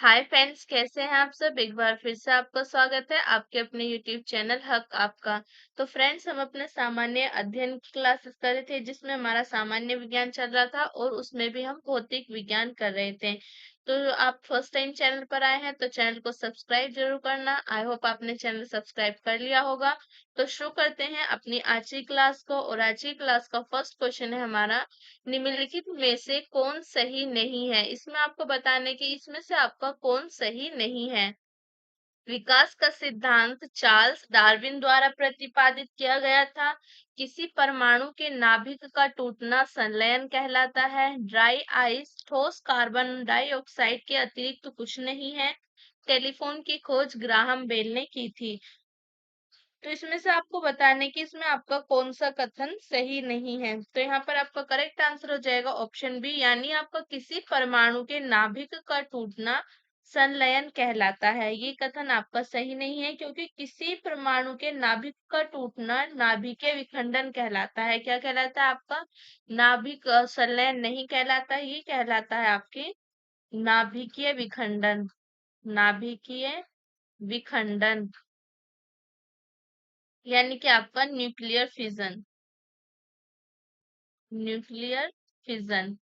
Hi friends, कैसे हैं आप सब। एक बार फिर से आपका स्वागत है आपके अपने यूट्यूब चैनल हक आपका। तो फ्रेंड्स, हम अपने सामान्य अध्ययन की क्लासेस कर रहे थे जिसमें हमारा सामान्य विज्ञान चल रहा था और उसमें भी हम भौतिक विज्ञान कर रहे थे। तो आप फर्स्ट टाइम चैनल पर आए हैं तो चैनल को सब्सक्राइब जरूर करना। आई होप आपने चैनल सब्सक्राइब कर लिया होगा। तो शुरू करते हैं अपनी आज की क्लास को। और आज की क्लास का फर्स्ट क्वेश्चन है हमारा, निम्नलिखित में से कौन सही नहीं है। इसमें आपको बताने की इसमें से आपका कौन सही नहीं है। विकास का सिद्धांत चार्ल्स डार्विन द्वारा प्रतिपादित किया गया था। किसी परमाणु के नाभिक का टूटना संलयन कहलाता है। ड्राई आइस ठोस कार्बन डाइऑक्साइड के अतिरिक्त कुछ नहीं है। टेलीफोन की खोज ग्राहम बेल ने की थी। तो इसमें से आपको बताने की इसमें आपका कौन सा कथन सही नहीं है। तो यहाँ पर आपका करेक्ट आंसर हो जाएगा ऑप्शन बी, यानी आपका किसी परमाणु के नाभिक का टूटना संलयन कहलाता है। ये कथन आपका सही नहीं है क्योंकि किसी परमाणु के नाभिक का टूटना नाभिकीय विखंडन कहलाता है। क्या कहलाता है आपका? नाभिक संलयन नहीं कहलाता, ये कहलाता है आपके नाभिकीय विखंडन। नाभिकीय विखंडन यानी कि आपका न्यूक्लियर फिजन। न्यूक्लियर फिजन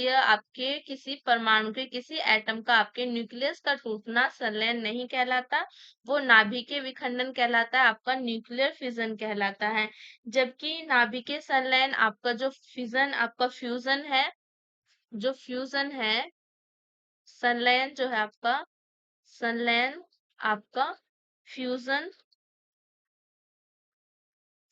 आपके किसी परमाणु के किसी एटम का आपके न्यूक्लियस का टूटना संलयन नहीं कहलाता, वो नाभिकीय विखंडन कहलाता है, आपका न्यूक्लियर फिजन कहलाता है। जबकि नाभिकीय संलयन आपका जो फिजन आपका फ्यूजन है, जो फ्यूजन है, संलयन जो है आपका, संलयन आपका फ्यूजन,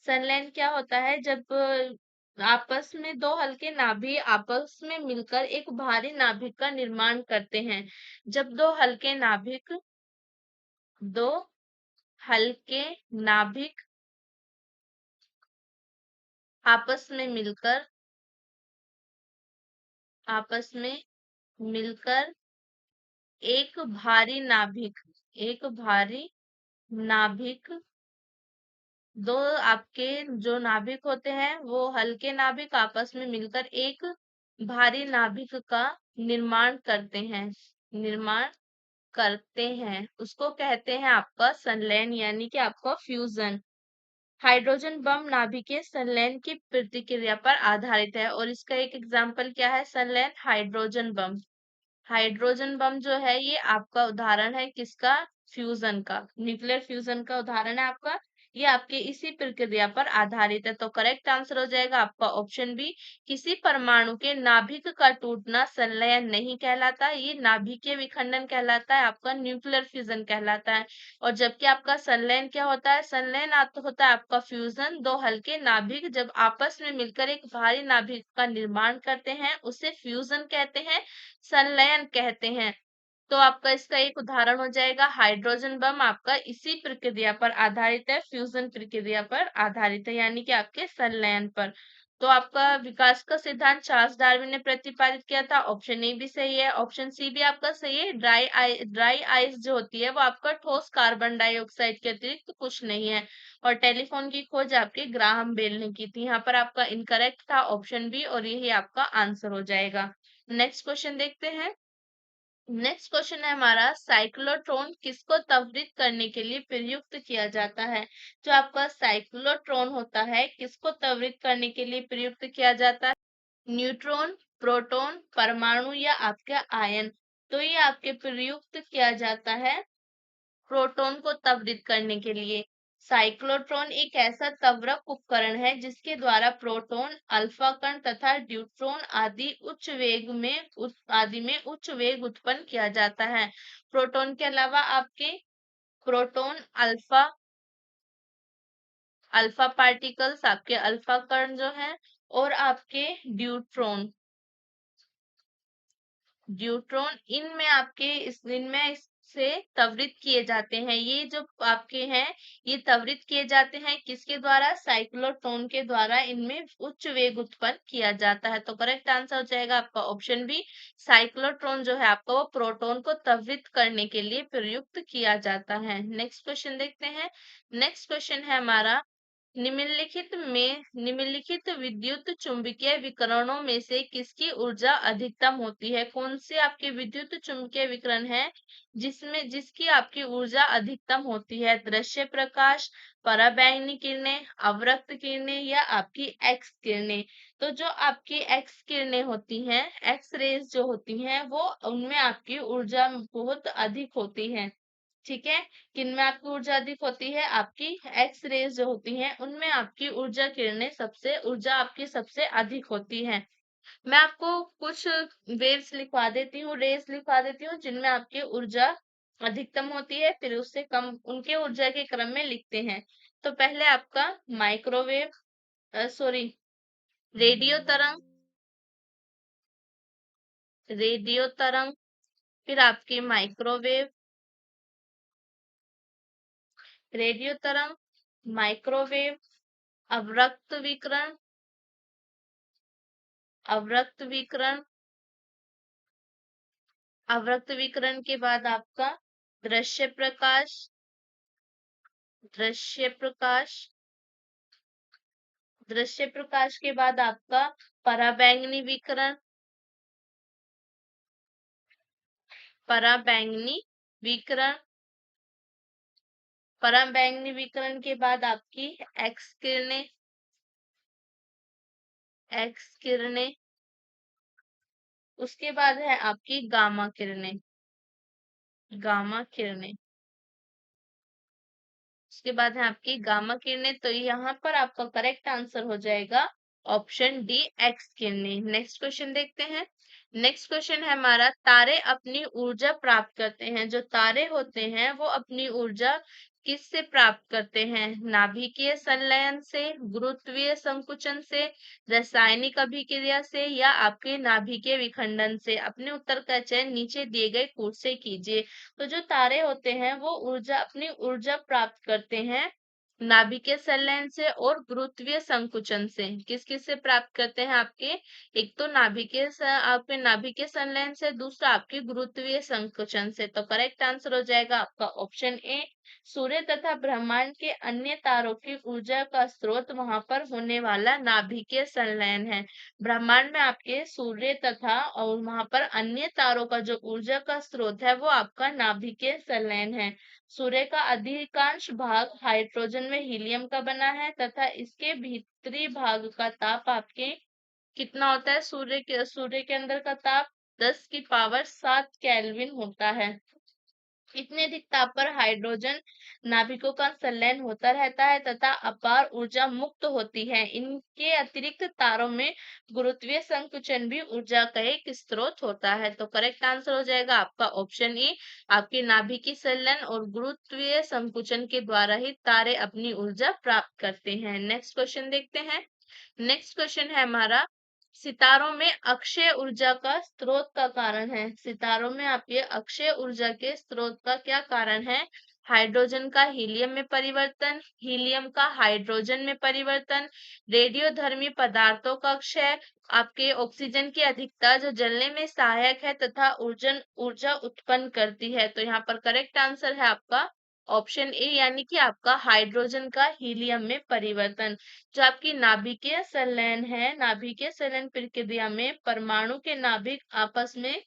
संलयन क्या होता है? जब आपस में दो हल्के नाभिक आपस में मिलकर एक भारी नाभिक का निर्माण करते हैं। जब दो हल्के नाभिक आपस में मिलकर आपस में मिलकर एक भारी नाभिक दो आपके जो नाभिक होते हैं वो हल्के नाभिक आपस में मिलकर एक भारी नाभिक का निर्माण करते हैं। निर्माण करते हैं उसको कहते हैं आपका संलयन, यानी कि आपका फ्यूजन। हाइड्रोजन बम नाभिकीय संलयन की प्रतिक्रिया पर आधारित है और इसका एक एग्जाम्पल क्या है? संलयन हाइड्रोजन बम। हाइड्रोजन बम जो है ये आपका उदाहरण है किसका? फ्यूजन का, न्यूक्लियर फ्यूजन का उदाहरण है आपका। ये आपके इसी प्रक्रिया पर आधारित है। तो करेक्ट आंसर हो जाएगा आपका ऑप्शन बी। किसी परमाणु के नाभिक का टूटना संलयन नहीं कहलाता, ये नाभिकीय विखंडन कहलाता है, आपका न्यूक्लियर फ्यूजन कहलाता है। और जबकि आपका संलयन क्या होता है? संलयन होता है आपका फ्यूजन, दो हल्के नाभिक जब आपस में मिलकर एक भारी नाभिक का निर्माण करते हैं उसे फ्यूजन कहते हैं, संलयन कहते हैं। तो आपका इसका एक उदाहरण हो जाएगा हाइड्रोजन बम, आपका इसी प्रक्रिया पर आधारित है, फ्यूजन प्रक्रिया पर आधारित है, यानी कि आपके संलयन पर। तो आपका विकास का सिद्धांत चार्ल्स डार्विन ने प्रतिपादित किया था। ऑप्शन ए भी सही है, ऑप्शन सी भी आपका सही है। ड्राई आइस जो होती है वो आपका ठोस कार्बन डाइऑक्साइड के अतिरिक्त कुछ नहीं है। और टेलीफोन की खोज आपके ग्राहम बेल ने की थी। यहाँ पर आपका इनकरेक्ट था ऑप्शन बी और यही आपका आंसर हो जाएगा। नेक्स्ट क्वेश्चन देखते हैं। नेक्स्ट क्वेश्चन है हमारा, साइक्लोट्रॉन किसको त्वरित करने के लिए प्रयुक्त किया जाता है? जो आपका साइक्लोट्रॉन होता है किसको त्वरित करने के लिए प्रयुक्त किया जाता है? न्यूट्रॉन, प्रोटॉन, परमाणु या आपका आयन? तो ये आपके प्रयुक्त किया जाता है प्रोटॉन को त्वरित करने के लिए। साइक्लोट्रॉन एक ऐसा त्वरक उपकरण है जिसके द्वारा प्रोटॉन, अल्फा कण तथा ड्यूट्रॉन आदि में उच्च वेग उत्पन्न किया जाता है। प्रोटॉन के अलावा आपके प्रोटॉन, अल्फा पार्टिकल्स, आपके अल्फा कण जो है, और आपके ड्यूट्रॉन, इनमें इससे त्वरित किए जाते हैं। ये जो आपके हैं ये त्वरित किए जाते हैं किसके द्वारा? साइक्लोट्रॉन के द्वारा इनमें उच्च वेग उत्पन्न किया जाता है। तो करेक्ट आंसर हो जाएगा आपका ऑप्शन बी। साइक्लोट्रॉन जो है आपका वो प्रोटॉन को त्वरित करने के लिए प्रयुक्त किया जाता है। नेक्स्ट क्वेश्चन देखते हैं। नेक्स्ट क्वेश्चन है हमारा, निम्नलिखित विद्युत चुंबकीय विकिरणों में से किसकी ऊर्जा अधिकतम होती है? कौन से आपके विद्युत चुंबकीय विकिरण है जिसकी आपकी ऊर्जा अधिकतम होती है? दृश्य प्रकाश, पराबैंगनी किरणें, अवरक्त किरणें या आपकी एक्स किरणें? तो जो आपकी एक्स किरणें होती हैं, एक्स रेज जो होती हैं, वो उनमें आपकी ऊर्जा बहुत अधिक होती है। ठीक है, किनमें आपकी ऊर्जा अधिक होती है? आपकी एक्स रेज जो होती हैं उनमें आपकी ऊर्जा आपकी सबसे अधिक होती है। मैं आपको कुछ वेव्स लिखवा देती हूँ, रेस लिखवा देती हूँ जिनमें आपकी ऊर्जा अधिकतम होती है, फिर उससे कम उनके ऊर्जा के क्रम में लिखते हैं। तो पहले आपका माइक्रोवेव, सॉरी, रेडियो तरंग, रेडियो तरंग, फिर आपकी माइक्रोवेव, रेडियो तरंग, माइक्रोवेव, अवरक्त विकिरण, अवरक्त विकिरण, अवरक्त विकिरण के बाद आपका दृश्य प्रकाश, दृश्य प्रकाश, दृश्य प्रकाश के बाद आपका पराबैंगनी विकिरण, पराबैंगनी विकिरण, पराबैंगनी विकिरण के बाद आपकी एक्स किरणें, एक्स किरणें, उसके बाद है आपकी गामा किरणें, गामा किरणें, उसके बाद है आपकी गामा किरणें। तो यहाँ पर आपका करेक्ट आंसर हो जाएगा ऑप्शन डी, एक्स किरणें। नेक्स्ट क्वेश्चन देखते हैं। नेक्स्ट क्वेश्चन है हमारा, तारे अपनी ऊर्जा प्राप्त करते हैं, जो तारे होते हैं वो अपनी ऊर्जा किससे प्राप्त करते हैं? नाभिकीय संलयन से, गुरुत्वीय संकुचन से, रासायनिक अभिक्रिया से या आपके नाभिकीय विखंडन से? अपने उत्तर का चयन नीचे दिए गए कोड से कीजिए। तो जो तारे होते हैं वो अपनी ऊर्जा प्राप्त करते हैं नाभिकीय संलयन से और गुरुत्वीय संकुचन से। किस किस से प्राप्त करते हैं आपके? एक तो आपके नाभिकीय संलयन से, दूसरा आपके गुरुत्वीय संकुचन से। तो करेक्ट आंसर हो जाएगा आपका ऑप्शन ए। सूर्य तथा ब्रह्मांड के अन्य तारों की ऊर्जा का स्रोत वहां पर होने वाला नाभिकीय संलयन है। ब्रह्मांड में आपके सूर्य तथा और वहां पर अन्य तारों का जो ऊर्जा का स्रोत है वो आपका नाभिकीय संलयन है। सूर्य का अधिकांश भाग हाइड्रोजन में हीलियम का बना है तथा इसके भीतरी भाग का ताप आपके कितना होता है? सूर्य के अंदर का ताप 10 की पावर 7 केल्विन होता है। इतने अधिक ताप पर हाइड्रोजन नाभिकों का संलयन होता रहता है तथा अपार ऊर्जा मुक्त होती है। इनके अतिरिक्त तारों में गुरुत्वीय संकुचन भी ऊर्जा का एक स्रोत होता है। तो करेक्ट आंसर हो जाएगा आपका ऑप्शन ए। आपके नाभिकीय संलयन और गुरुत्वीय संकुचन के द्वारा ही तारे अपनी ऊर्जा प्राप्त करते हैं। नेक्स्ट क्वेश्चन देखते हैं। नेक्स्ट क्वेश्चन है हमारा, सितारों में अक्षय ऊर्जा का स्रोत का कारण है। सितारों में आपके अक्षय ऊर्जा के स्रोत का क्या कारण है? हाइड्रोजन का हीलियम में परिवर्तन, हीलियम का हाइड्रोजन में परिवर्तन, रेडियोधर्मी पदार्थों का क्षय, आपके ऑक्सीजन की अधिकता जो जलने में सहायक है तथा ऊर्जा उत्पन्न करती है। तो यहाँ पर करेक्ट आंसर है आपका ऑप्शन ए, यानी कि आपका हाइड्रोजन का हीलियम में परिवर्तन। जो आपकी नाभिकीय संलयन है, नाभिकीय संलयन प्रक्रिया में परमाणु के नाभिक आपस में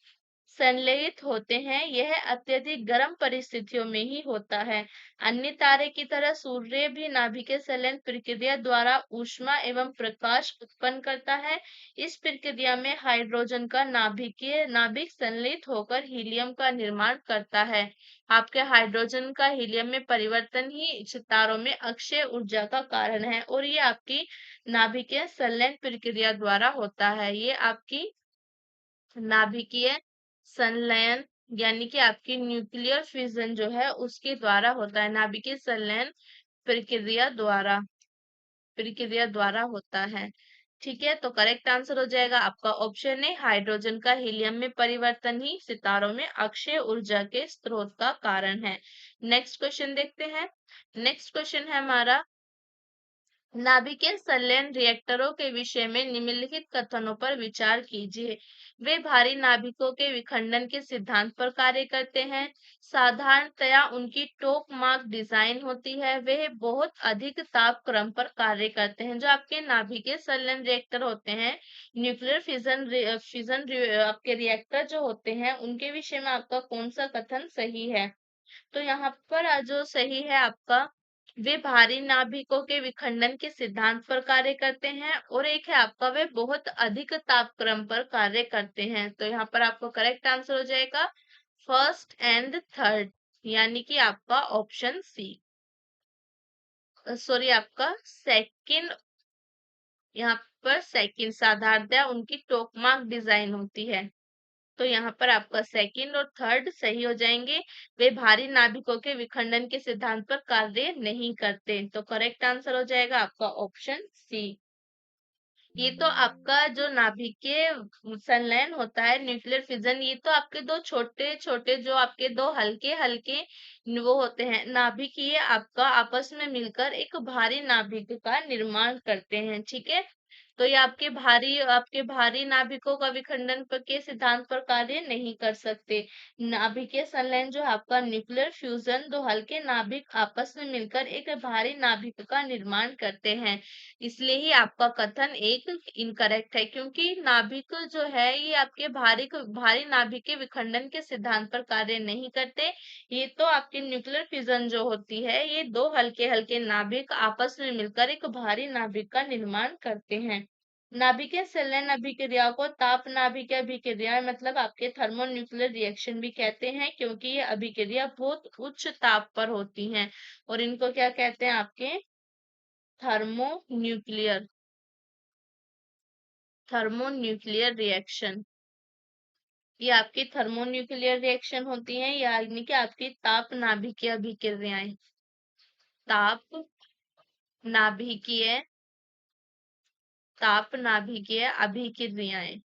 संलयित होते हैं। यह अत्यधिक गर्म परिस्थितियों में ही होता है। अन्य तारे की तरह सूर्य भी नाभिकीय संलयन प्रक्रिया द्वारा ऊष्मा एवं प्रकाश उत्पन्न करता है। इस प्रक्रिया में हाइड्रोजन का नाभिक संलयित होकर हीलियम का निर्माण करता है। आपके हाइड्रोजन का हीलियम में परिवर्तन ही सितारों में अक्षय ऊर्जा का कारण है और ये आपकी नाभिकीय संलयन प्रक्रिया द्वारा होता है। ये आपकी नाभिकीय संलयन यानी कि आपकी न्यूक्लियर फिजन जो है उसके द्वारा होता है। नाभिकीय संलयन प्रक्रिया द्वारा होता है। ठीक है, तो करेक्ट आंसर हो जाएगा आपका ऑप्शन ए, हाइड्रोजन का हीलियम में परिवर्तन ही सितारों में अक्षय ऊर्जा के स्रोत का कारण है। नेक्स्ट क्वेश्चन देखते हैं। नेक्स्ट क्वेश्चन है हमारा, नाभिकीय संलयन रिएक्टरों के विषय में निम्नलिखित कथनों पर विचार कीजिए। वे भारी नाभिकों के विखंडन के सिद्धांत पर कार्य करते हैं। साधारणतया उनकी टोक मार्क डिजाइन होती है। वे बहुत अधिक ताप क्रम पर कार्य करते हैं। जो आपके नाभिकीय संलयन रिएक्टर होते हैं, न्यूक्लियर आपके रिएक्टर जो होते हैं, उनके विषय में आपका कौन सा कथन सही है? तो यहाँ पर जो सही है आपका, वे भारी नाभिकों के विखंडन के सिद्धांत पर कार्य करते हैं, और एक है आपका, वे बहुत अधिक तापक्रम पर कार्य करते हैं। तो यहाँ पर आपको करेक्ट आंसर हो जाएगा फर्स्ट एंड थर्ड, यानी कि आपका ऑप्शन सी, सॉरी आपका सेकंड। यहाँ पर सेकंड, साधारणतया उनकी टोकमार्क डिजाइन होती है। तो यहाँ पर आपका सेकंड और थर्ड सही हो जाएंगे। वे भारी नाभिकों के विखंडन के सिद्धांत पर कार्य नहीं करते। तो करेक्ट आंसर हो जाएगा आपका ऑप्शन सी। ये तो आपका जो नाभिकीय संलयन होता है, न्यूक्लियर फिजन, ये तो आपके दो छोटे छोटे, जो आपके दो हल्के हल्के वो होते हैं नाभिक, ये आपका आपस में मिलकर एक भारी नाभिक का निर्माण करते हैं। ठीक है, तो ये आपके भारी नाभिकों का विखंडन के सिद्धांत पर कार्य नहीं कर सकते। नाभिकीय संलयन जो है आपका न्यूक्लियर फ्यूजन, दो हल्के नाभिक आपस में मिलकर एक भारी नाभिक का निर्माण करते हैं। इसलिए ही आपका कथन एक इनकरेक्ट है, क्योंकि नाभिक जो है ये आपके भारी नाभिक के विखंडन के सिद्धांत पर कार्य नहीं करते। ये तो आपकी न्यूक्लियर फिजन जो होती है, ये दो हल्के हल्के नाभिक आपस में मिलकर एक भारी नाभिक का निर्माण करते हैं। नाभिकीय संलयन अभिक्रिया को ताप नाभिकीय अभिक्रिया, मतलब आपके थर्मोन्यूक्लियर रिएक्शन भी कहते हैं, क्योंकि ये अभिक्रिया बहुत उच्च ताप पर होती हैं। और इनको क्या कहते हैं? आपके थर्मोन्यूक्लियर थर्मोन्यूक्लियर रिएक्शन। ये आपकी थर्मोन्यूक्लियर रिएक्शन होती है, यानी कि आपकी ताप नाभिकीय अभिक्रियाएं। ताप नाभिकीय नाभिकीय अभिक्रियाएं,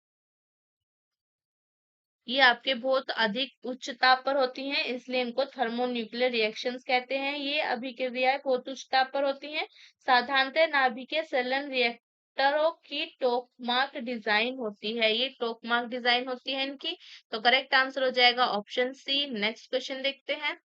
ये आपके बहुत अधिक उच्च ताप पर होती हैं, इसलिए इनको थर्मोन्यूक्लियर रिएक्शंस कहते हैं। ये अभिक्रियाएं बहुत उच्च ताप पर होती हैं। साधारणतः नाभिकीय संलयन रिएक्टरों की टोकमार्क डिजाइन होती है, ये टोकमार्क डिजाइन होती है इनकी। तो करेक्ट आंसर हो जाएगा ऑप्शन सी। नेक्स्ट क्वेश्चन देखते हैं।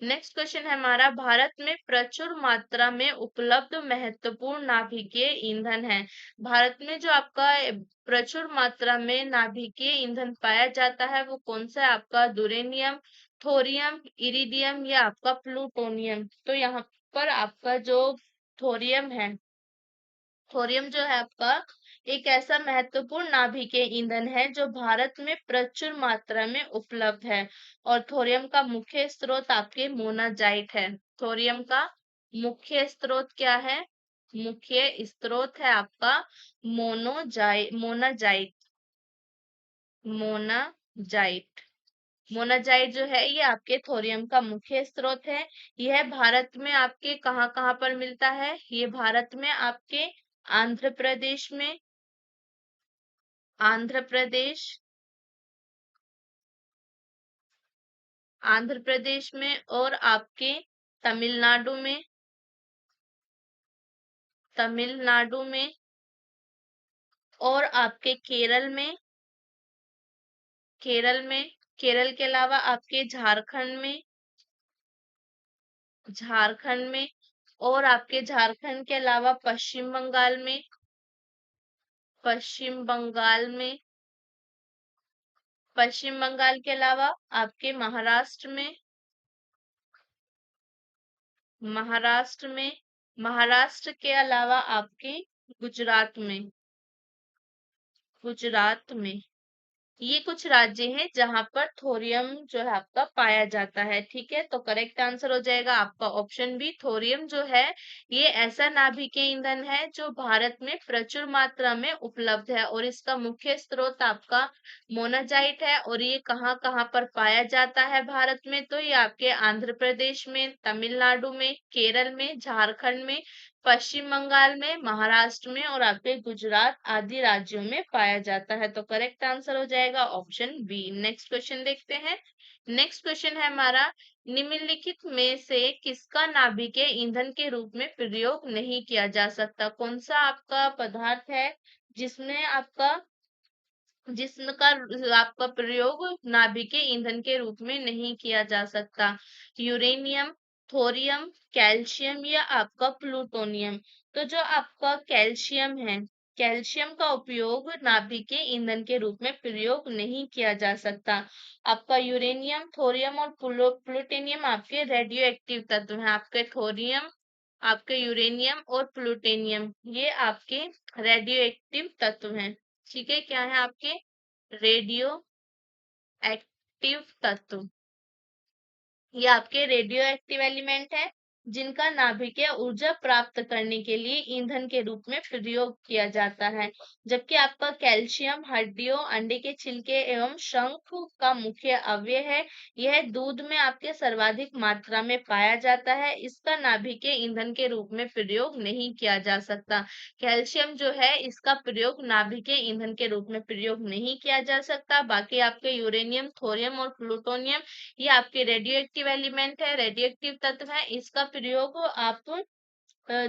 नेक्स्ट क्वेश्चन है हमारा, भारत में प्रचुर मात्रा में उपलब्ध महत्वपूर्ण नाभिकीय ईंधन है। भारत में जो आपका प्रचुर मात्रा में नाभिकीय ईंधन पाया जाता है, वो कौन सा है? आपका यूरेनियम, थोरियम, इरिडियम या आपका प्लूटोनियम। तो यहाँ पर आपका जो थोरियम है, थोरियम जो है आपका एक ऐसा महत्वपूर्ण नाभिकीय ईंधन है जो भारत में प्रचुर मात्रा में उपलब्ध है। और थोरियम का मुख्य स्रोत आपके मोनाजाइट है। थोरियम का मुख्य स्रोत क्या है? मुख्य स्रोत है आपका मोनाजाइट। मोनाजाइट मोनाजाइट जो है ये आपके थोरियम का मुख्य स्रोत है। यह भारत में आपके कहाँ कहाँ पर मिलता है? ये भारत में आपके आंध्र प्रदेश में, आंध्र प्रदेश आंध्र प्रदेश में, और आपके तमिलनाडु में, तमिलनाडु में, और आपके केरल में, केरल में, केरल के अलावा आपके झारखंड में, झारखंड में, और आपके झारखंड के अलावा पश्चिम बंगाल में, पश्चिम बंगाल में, पश्चिम बंगाल के अलावा आपके महाराष्ट्र में, महाराष्ट्र में, महाराष्ट्र के अलावा आपके गुजरात में, गुजरात में। ये कुछ राज्य हैं जहां पर थोरियम जो है आपका पाया जाता है। ठीक है, तो करेक्ट आंसर हो जाएगा आपका ऑप्शन बी। थोरियम जो है ये ऐसा नाभिकीय ईंधन है जो भारत में प्रचुर मात्रा में उपलब्ध है, और इसका मुख्य स्रोत आपका मोनाजाइट है। और ये कहाँ कहाँ पर पाया जाता है भारत में? तो ये आपके आंध्र प्रदेश में, तमिलनाडु में, केरल में, झारखंड में, पश्चिम बंगाल में, महाराष्ट्र में और आपके गुजरात आदि राज्यों में पाया जाता है। तो करेक्ट आंसर हो जाएगा ऑप्शन बी। नेक्स्ट क्वेश्चन देखते हैं। नेक्स्ट क्वेश्चन है हमारा, निम्नलिखित में से किसका नाभिकीय ईंधन के रूप में प्रयोग नहीं किया जा सकता? कौन सा आपका पदार्थ है जिसमें जिसका आपका प्रयोग नाभिकीय ईंधन के रूप में नहीं किया जा सकता? यूरेनियम, थोरियम, कैल्शियम या आपका प्लूटोनियम? तो जो आपका कैल्शियम है, कैल्शियम का उपयोग नाभिकीय ईंधन के रूप में प्रयोग नहीं किया जा सकता। आपका यूरेनियम, थोरियम और प्लूटोनियम आपके रेडियो एक्टिव तत्व हैं। आपके थोरियम, आपके यूरेनियम और प्लूटोनियम ये आपके रेडियो एक्टिव तत्व हैं। ठीक है, क्या है आपके रेडियो एक्टिव तत्व? ये आपके रेडियो एक्टिव एलिमेंट है जिनका नाभिकीय ऊर्जा प्राप्त करने के लिए ईंधन के रूप में प्रयोग किया जाता है। जबकि आपका कैल्शियम हड्डियों, अंडे के छिलके एवं शंख का मुख्य अवयव है। यह दूध में आपके सर्वाधिक मात्रा में पाया जाता है। इसका नाभिकीय ईंधन के रूप में प्रयोग नहीं किया जा सकता। कैल्शियम जो है इसका प्रयोग नाभिकीय ईंधन के रूप में प्रयोग नहीं किया जा सकता। बाकी आपके यूरेनियम, थोरियम और प्लूटोनियम ये आपके रेडियो एक्टिव एलिमेंट है, रेडियो एक्टिव तत्व है। इसका प्रयोग आप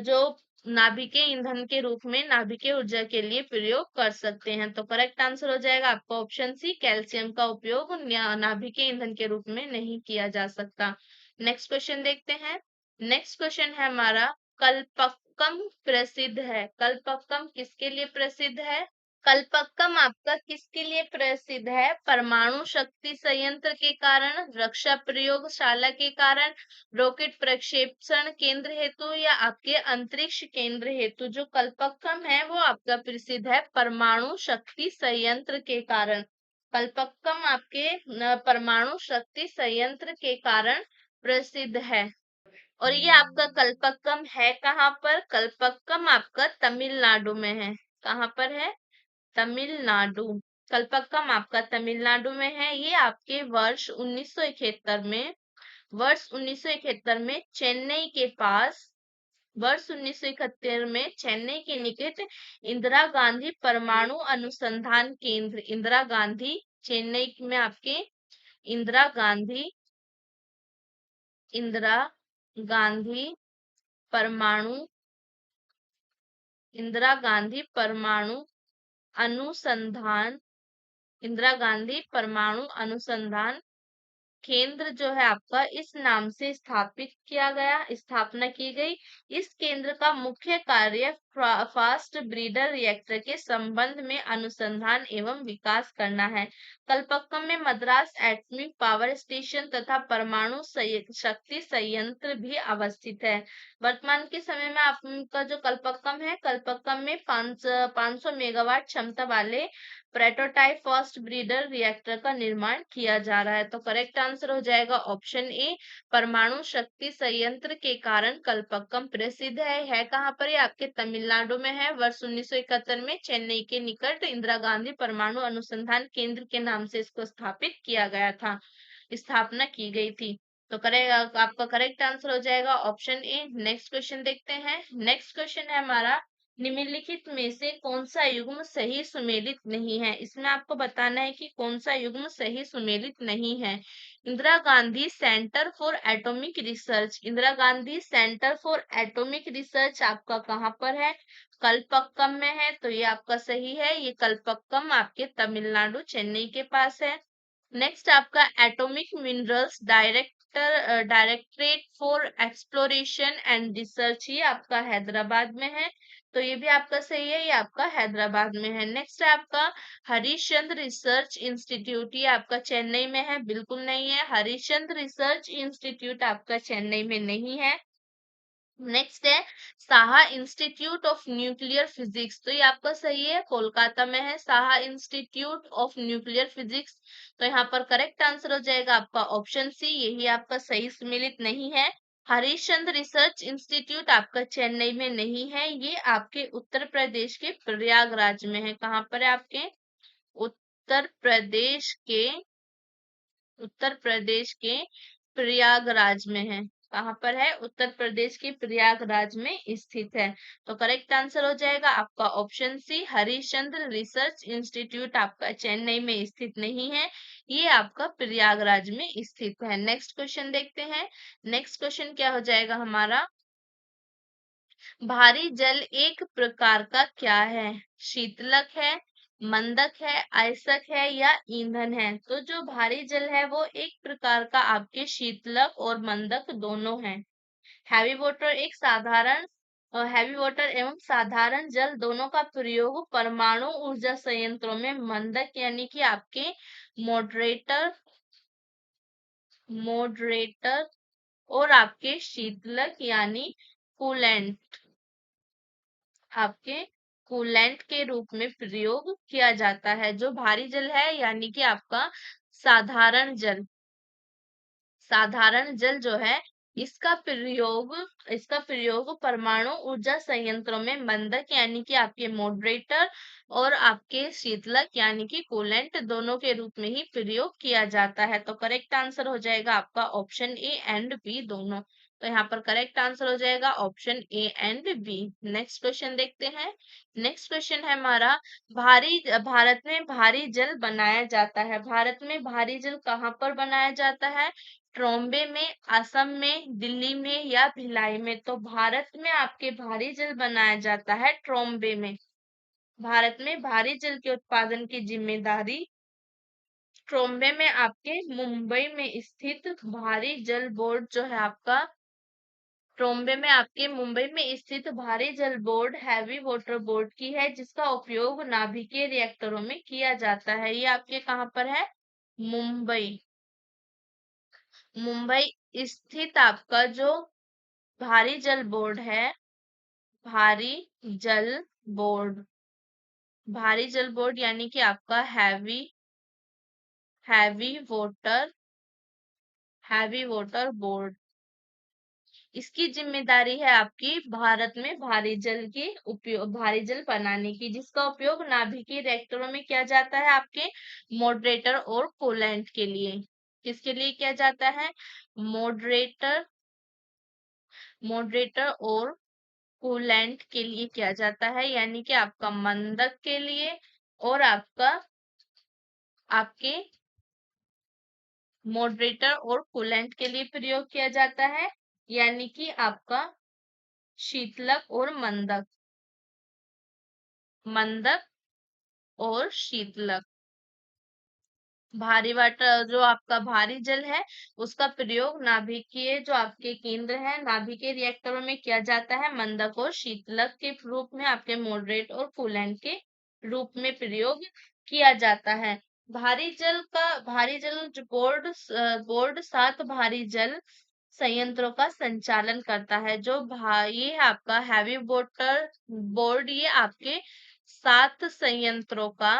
जो नाभिकीय ईंधन के रूप में नाभिकीय ऊर्जा के लिए प्रयोग कर सकते हैं। तो करेक्ट आंसर हो जाएगा आपका ऑप्शन सी, कैल्शियम का उपयोग नाभिकीय ईंधन के रूप में नहीं किया जा सकता। नेक्स्ट क्वेश्चन देखते हैं। नेक्स्ट क्वेश्चन है हमारा, कल्पक्कम प्रसिद्ध है। कल्पक्कम किसके लिए प्रसिद्ध है? कल्पक्कम आपका किसके लिए प्रसिद्ध है? परमाणु शक्ति संयंत्र के कारण, रक्षा प्रयोगशाला के कारण, रॉकेट प्रक्षेपण केंद्र हेतु या आपके अंतरिक्ष केंद्र हेतु? जो कल्पक्कम है वो आपका प्रसिद्ध है परमाणु शक्ति संयंत्र के कारण। कल्पक्कम आपके परमाणु शक्ति संयंत्र के कारण प्रसिद्ध है। और ये आपका कल्पक्कम है कहाँ पर? कल्पक्कम आपका तमिलनाडु में है। कहाँ पर है? तमिलनाडु। कल्पक्कम आपका तमिलनाडु में है। ये आपके वर्ष 1971 में चेन्नई के पास, वर्ष 1971 में चेन्नई के निकट इंदिरा गांधी परमाणु अनुसंधान केंद्र, इंदिरा गांधी, चेन्नई में आपके इंदिरा गांधी, इंदिरा गांधी परमाणु, इंदिरा गांधी परमाणु अनुसंधान, इंदिरा गांधी परमाणु अनुसंधान केंद्र जो है आपका इस नाम से स्थापना की गई। इस केंद्र का मुख्य कार्य फास्ट ब्रीडर रिएक्टर के संबंध में अनुसंधान एवं विकास करना है। कल्पक्कम में मद्रास एटॉमिक पावर स्टेशन तथा परमाणु शक्ति संयंत्र भी अवस्थित है। वर्तमान के समय में आपका जो कल्पक्कम है, कल्पक्कम में 500 मेगावाट क्षमता वाले प्रोटोटाइप फास्ट ब्रीडर रिएक्टर का निर्माण किया जा रहा है। तो करेक्ट आंसर हो जाएगा ऑप्शन ए, परमाणु शक्ति संयंत्र के कारण कल्पक्कम प्रसिद्ध है कहाँ पर? ये आपके तमिलनाडु में है। वर्ष 1971 में चेन्नई के निकट इंदिरा गांधी परमाणु अनुसंधान केंद्र के नाम से इसको स्थापित किया गया था, स्थापना की गई थी। तो आपका करेक्ट आंसर हो जाएगा ऑप्शन ए। नेक्स्ट क्वेश्चन देखते हैं। नेक्स्ट क्वेश्चन है हमारा, निम्नलिखित में से कौन सा युग्म सही सुमेलित नहीं है? इसमें आपको बताना है कि कौन सा युग्म सही सुमेलित नहीं है। Indira Gandhi centre for atomic research, Indira Gandhi centre for atomic research आपका कहाँ पर है? कल्पक्कम में है, तो ये आपका सही है। ये कल्पक्कम आपके तमिलनाडु, चेन्नई के पास है। नेक्स्ट आपका atomic minerals directorate for exploration and research, ये आपका हैदराबाद में है। तो ये भी आपका सही है, ये आपका हैदराबाद में है। नेक्स्ट है आपका हरिश्चंद्र रिसर्च इंस्टीट्यूट, ये आपका चेन्नई में है, बिल्कुल नहीं है। हरिश्चंद्र रिसर्च इंस्टीट्यूट आपका चेन्नई में नहीं है। नेक्स्ट है Saha institute of nuclear physics, तो ये आपका सही है, कोलकाता में है Saha institute of nuclear physics. तो यहाँ पर करेक्ट आंसर हो जाएगा आपका ऑप्शन सी, यही आपका सही सुमेलित नहीं है। हरिश्चंद्र रिसर्च इंस्टीट्यूट आपका चेन्नई में नहीं है, ये आपके उत्तर प्रदेश के प्रयागराज में है। कहाँ पर है आपके? उत्तर प्रदेश के उत्तर प्रदेश के प्रयागराज में है। कहाँ पर है? उत्तर प्रदेश के प्रयागराज में स्थित है। तो करेक्ट आंसर हो जाएगा आपका option C, Harishchandra research institute आपका चेन्नई में स्थित नहीं है, ये आपका प्रयागराज में स्थित है। नेक्स्ट क्वेश्चन देखते हैं। नेक्स्ट क्वेश्चन क्या हो जाएगा हमारा? भारी जल एक प्रकार का क्या है? शीतलक है, मंदक है, आयसक है या ईंधन है? तो जो भारी जल है वो एक प्रकार का आपके शीतलक और मंदक दोनों है। हैवी वाटर एक साधारण हैवी वाटर एवं साधारण जल दोनों का प्रयोग परमाणु ऊर्जा संयंत्रों में मंदक यानी कि आपके मॉडरेटर मॉडरेटर और आपके शीतलक यानी कूलेंट आपके कूलेंट के रूप में प्रयोग किया जाता है। जो भारी जल है यानी कि आपका साधारण जल साधारण जल जो है इसका प्रयोग परमाणु ऊर्जा संयंत्रों में मंदक यानी कि आपके मॉडरेटर और आपके शीतलक यानी कि कूलेंट दोनों के रूप में ही प्रयोग किया जाता है। तो करेक्ट आंसर हो जाएगा आपका ऑप्शन ए एंड बी दोनों। तो यहाँ पर करेक्ट आंसर हो जाएगा option A and B. Next question देखते हैं। नेक्स्ट क्वेश्चन है हमारा, भारत में भारी जल बनाया जाता है। भारत में भारी जल कहाँ पर बनाया जाता है? ट्रोम्बे में, असम में, दिल्ली में या भिलाई में? तो भारत में आपके भारी जल बनाया जाता है ट्रोम्बे में। भारत में भारी जल के उत्पादन की जिम्मेदारी ट्रोम्बे में आपके मुंबई में स्थित भारी जल बोर्ड जो है आपका ट्रोम्बे में आपके मुंबई में स्थित भारी जल बोर्ड हैवी वाटर बोर्ड की है, जिसका उपयोग नाभिकीय रिएक्टरों में किया जाता है। ये आपके कहाँ पर है? मुंबई मुंबई स्थित आपका जो भारी जल बोर्ड है, भारी जल बोर्ड भारी जल बोर्ड यानी कि आपका heavy water heavy water board, इसकी जिम्मेदारी है आपकी भारत में भारी जल बनाने की, जिसका उपयोग नाभिकीय रिएक्टरों में किया जाता है आपके मॉडरेटर और कूलेंट के लिए। किसके लिए किया जाता है? मॉडरेटर मॉडरेटर और कूलेंट के लिए किया जाता है, यानी कि आपका मंदक के लिए और आपके मॉडरेटर और कूलेंट के लिए प्रयोग किया जाता है, यानी कि आपका शीतलक और मंदक और शीतलक। भारी वाटर जो आपका भारी जल है उसका प्रयोग नाभिकीय जो आपके केंद्र है नाभिकीय रिएक्टरों में किया जाता है, मंदक और शीतलक के रूप में आपके मॉडरेट और कूलेंट के रूप में प्रयोग किया जाता है। भारी जल जो बोर्ड 7 भारी जल संयंत्रों का संचालन करता है। ये आपका हैवी वाटर बोर्ड ये आपके 7 संयंत्रों का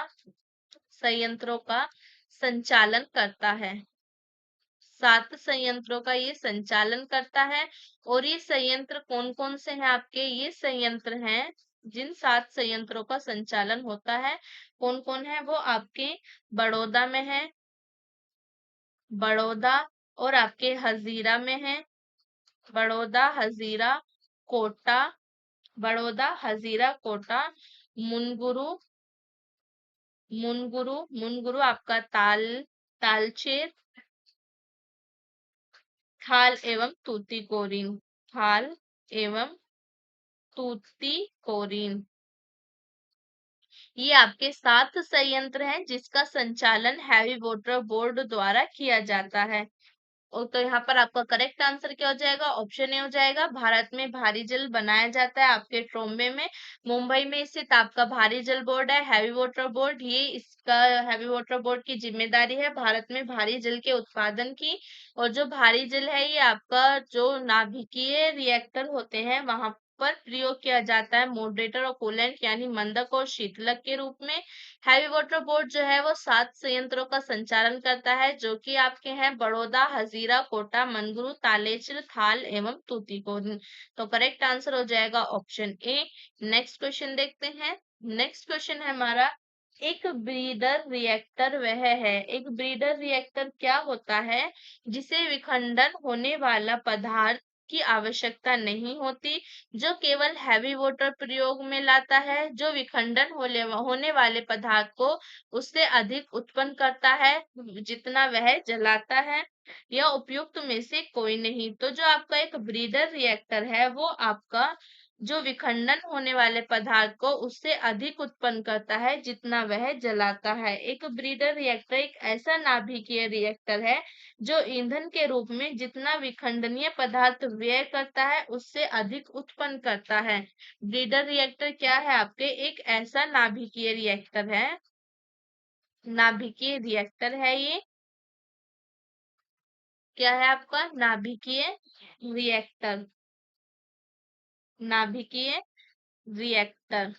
संचालन करता है। 7 संयंत्रों का ये संचालन करता है। और ये संयंत्र कौन कौन से हैं आपके? ये संयंत्र हैं जिन 7 संयंत्रों का संचालन होता है, कौन कौन है वो आपके बड़ौदा में है, बड़ौदा और आपके हजीरा में है, बड़ौदा हजीरा कोटा, बड़ौदा हजीरा कोटा, मुनगुरु मुनगुरु आपका तालचेर, थाल एवं तूतीकोरिन, थाल एवं तूतीकोरिन, ये आपके 7 संयंत्र हैं जिसका संचालन हैवी वाटर बोर्ड द्वारा किया जाता है। तो यहाँ पर आपका करेक्ट आंसर क्या हो जाएगा? ऑप्शन ए हो जाएगा। भारत में भारी जल बनाया जाता है आपके ट्रोम्बे में, मुंबई में स्थित आपका भारी जल बोर्ड है हैवी वाटर बोर्ड, ये इसका हैवी वाटर बोर्ड की जिम्मेदारी है भारत में भारी जल के उत्पादन की। और जो भारी जल है ये आपका जो नाभिकीय रिएक्टर होते हैं वहां पर प्रयोग किया जाता है मॉडरेटर और कूलेंट यानी मंदक और शीतलक के रूप में। हैवी वाटर बोर्ड जो है वो 7 संयंत्रों का संचालन करता है जो कि आपके हैं बड़ौदा, हजीरा, कोटा, मनगुरु, तालेचर, थाल एवं तूतीकोरिन। तो करेक्ट आंसर हो जाएगा ऑप्शन ए। नेक्स्ट क्वेश्चन देखते हैं। नेक्स्ट क्वेश्चन है हमारा, एक ब्रीडर रिएक्टर वह है, एक ब्रीडर रिएक्टर क्या होता है, जिसे विखंडन होने वाला पदार्थ की आवश्यकता नहीं होती, जो केवल हैवी वाटर प्रयोग में लाता है, जो विखंडन होने वाले पदार्थ को उससे अधिक उत्पन्न करता है जितना वह जलाता है, या उपयुक्त में से कोई नहीं। तो जो आपका एक ब्रीडर रिएक्टर है वो आपका जो विखंडन होने वाले पदार्थ को उससे अधिक उत्पन्न करता है जितना वह जलाता है। एक ब्रीडर रिएक्टर एक ऐसा नाभिकीय रिएक्टर है जो ईंधन के रूप में जितना विखंडनीय पदार्थ व्यय करता है उससे अधिक उत्पन्न करता है। ब्रीडर रिएक्टर क्या है आपके, एक ऐसा नाभिकीय रिएक्टर है, नाभिकीय रिएक्टर है ये, क्या है आपका, नाभिकीय रिएक्टर, नाभिकीय रिएक्टर।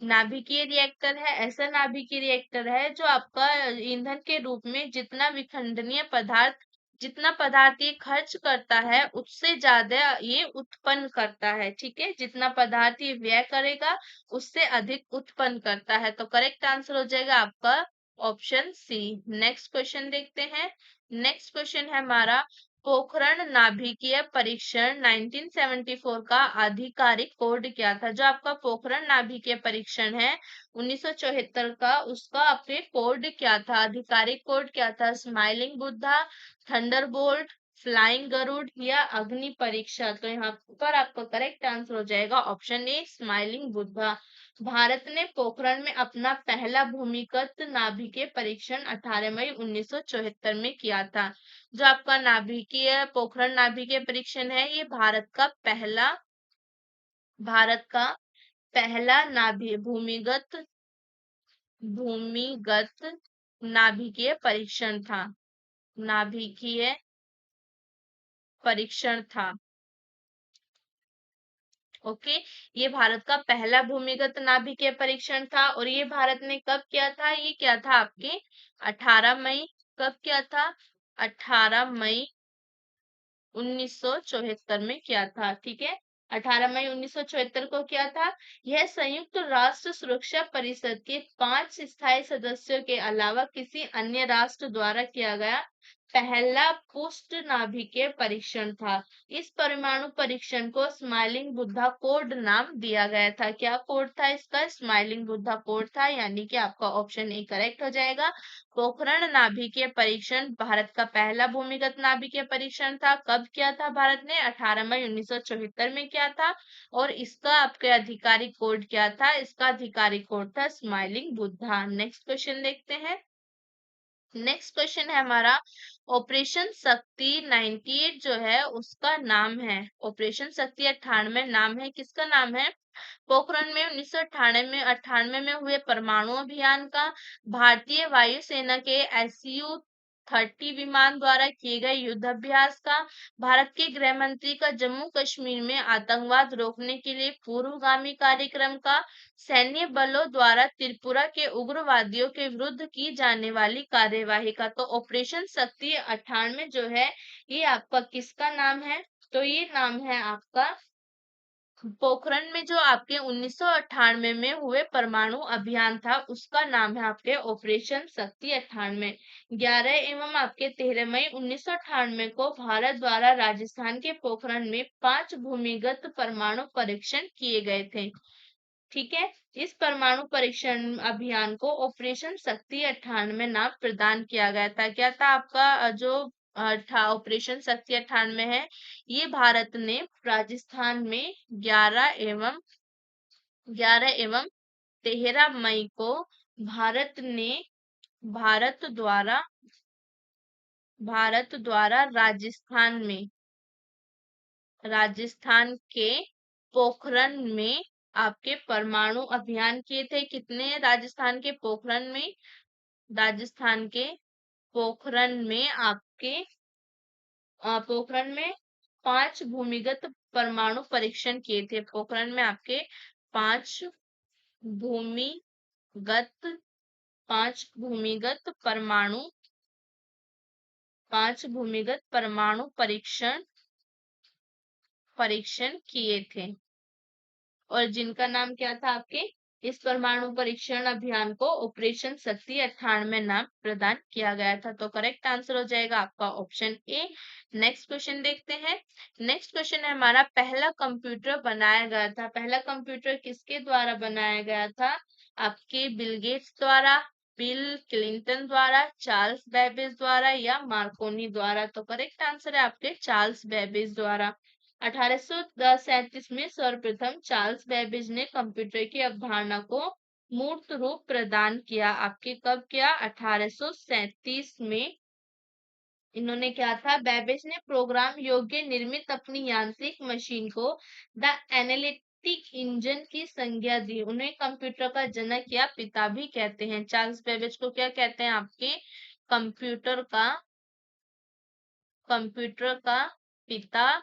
नाभिकीय रिएक्टर है ऐसा नाभिकीय रिएक्टर है जो आपका ईंधन के रूप में जितना विखंडनीय पदार्थ, जितना पदार्थ ये खर्च करता है उससे ज्यादा ये उत्पन्न करता है। ठीक है, जितना पदार्थ ये व्यय करेगा उससे अधिक उत्पन्न करता है। तो करेक्ट आंसर हो जाएगा आपका ऑप्शन सी। नेक्स्ट क्वेश्चन देखते हैं। नेक्स्ट क्वेश्चन है हमारा, पोखरण नाभिकीय परीक्षण 1974 का आधिकारिक कोड क्या था। जो आपका पोखरण नाभिकीय परीक्षण है 1974 का, उसका आपके कोड क्या था, आधिकारिक कोड क्या था, smiling Buddha, thunderbolt, flying Garuda या अग्नि परीक्षा। तो यहाँ पर आपका करेक्ट आंसर हो जाएगा ऑप्शन ए, स्माइलिंग बुद्धा। भारत ने पोखरण में अपना पहला भूमिगत नाभिकीय परीक्षण 18 मई 1974 में किया था। जो आपका नाभिकीय पोखरण नाभिकीय परीक्षण है ये भारत का पहला भूमिगत नाभिकीय परीक्षण था, नाभिकीय परीक्षण था। ओके, ये भारत का पहला भूमिगत नाभिकीय परीक्षण था और ये भारत ने कब किया था, ये क्या था आपके 18 मई, कब किया था, 18 मई 1974 में किया था। ठीक है, 18 मई 1974 को किया था। यह संयुक्त राष्ट्र सुरक्षा परिषद के 5 स्थायी सदस्यों के अलावा किसी अन्य राष्ट्र द्वारा किया गया पहला पुष्ट नाभिकीय परीक्षण था। इस परमाणु परीक्षण को स्माइलिंग बुद्धा कोड नाम दिया गया था। क्या कोड था इसका, स्माइलिंग बुद्धा कोड था, यानी कि आपका ऑप्शन ए करेक्ट हो जाएगा। पोखरण नाभिकीय परीक्षण भारत का पहला भूमिगत नाभिकीय परीक्षण था। कब किया था भारत ने, 18 मई 1974 में किया था। और इसका आपके आधिकारिक कोड क्या था, इसका आधिकारिक कोड था स्माइलिंग बुद्धा। नेक्स्ट क्वेश्चन देखते हैं। नेक्स्ट क्वेश्चन है हमारा, ऑपरेशन शक्ति 98 जो है उसका नाम है, ऑपरेशन शक्ति 98 नाम है, किसका नाम है, पोखरण में 1998 में हुए परमाणु अभियान का, भारतीय वायुसेना के SU-30 विमान द्वारा किए गए युद्धाभ्यास का, भारत के गृह मंत्री का जम्मू कश्मीर में आतंकवाद रोकने के लिए पूर्वगामी कार्यक्रम का, सैन्य बलों द्वारा त्रिपुरा के उग्रवादियों के विरुद्ध की जाने वाली कार्यवाही का। तो ऑपरेशन शक्ति 98 जो है ये आपका किसका नाम है, तो ये नाम है आपका पोखरण में जो आपके 1998 में हुए परमाणु अभियान था उसका नाम है आपके ऑपरेशन शक्ति 98। 11 एवं आपके 13 मई 1998 को भारत द्वारा राजस्थान के पोखरण में 5 भूमिगत परमाणु परीक्षण किए गए थे। ठीक है, इस परमाणु परीक्षण अभियान को ऑपरेशन शक्ति 98 नाम प्रदान किया गया था। क्या था आपका जो ऑपरेशन शक्ति 98 है, ये भारत ने राजस्थान में 11 एवं 13 मई को भारत ने भारत द्वारा राजस्थान के पोखरण में आपके परमाणु अभियान किए थे। कितने, राजस्थान के पोखरण में आपके पोखरण में 5 भूमिगत परमाणु परीक्षण किए थे। पोखरण में आपके 5 भूमिगत 5 भूमिगत परमाणु 5 भूमिगत परमाणु परीक्षण किए थे और जिनका नाम क्या था आपके इस परमाणु परीक्षण अभियान को ऑपरेशन शक्ति 98 नाम प्रदान किया गया था। तो करेक्ट आंसर हो जाएगा आपका ऑप्शन ए। नेक्स्ट क्वेश्चन देखते हैं। नेक्स्ट क्वेश्चन है हमारा, पहला कंप्यूटर बनाया गया था। पहला कंप्यूटर किसके द्वारा बनाया गया था? आपके बिल गेट्स द्वारा, बिल क्लिंटन द्वारा, चार्ल्स बेबेज द्वारा या मार्कोनी द्वारा? तो करेक्ट आंसर है आपके चार्ल्स बेबेज द्वारा। 1837 में सर्वप्रथम चार्ल्स बेबेज ने कंप्यूटर की अवधारणा को मूर्त रूप प्रदान किया। आपके कब किया? 1837 में इन्होंने क्या था, बेबेज ने प्रोग्राम योग्य निर्मित अपनी यांत्रिक मशीन को द एनालिटिक इंजन की संज्ञा दी। उन्हें कंप्यूटर का जनक या पिता भी कहते हैं। चार्ल्स बेबेज को क्या कहते हैं? आपके कंप्यूटर का पिता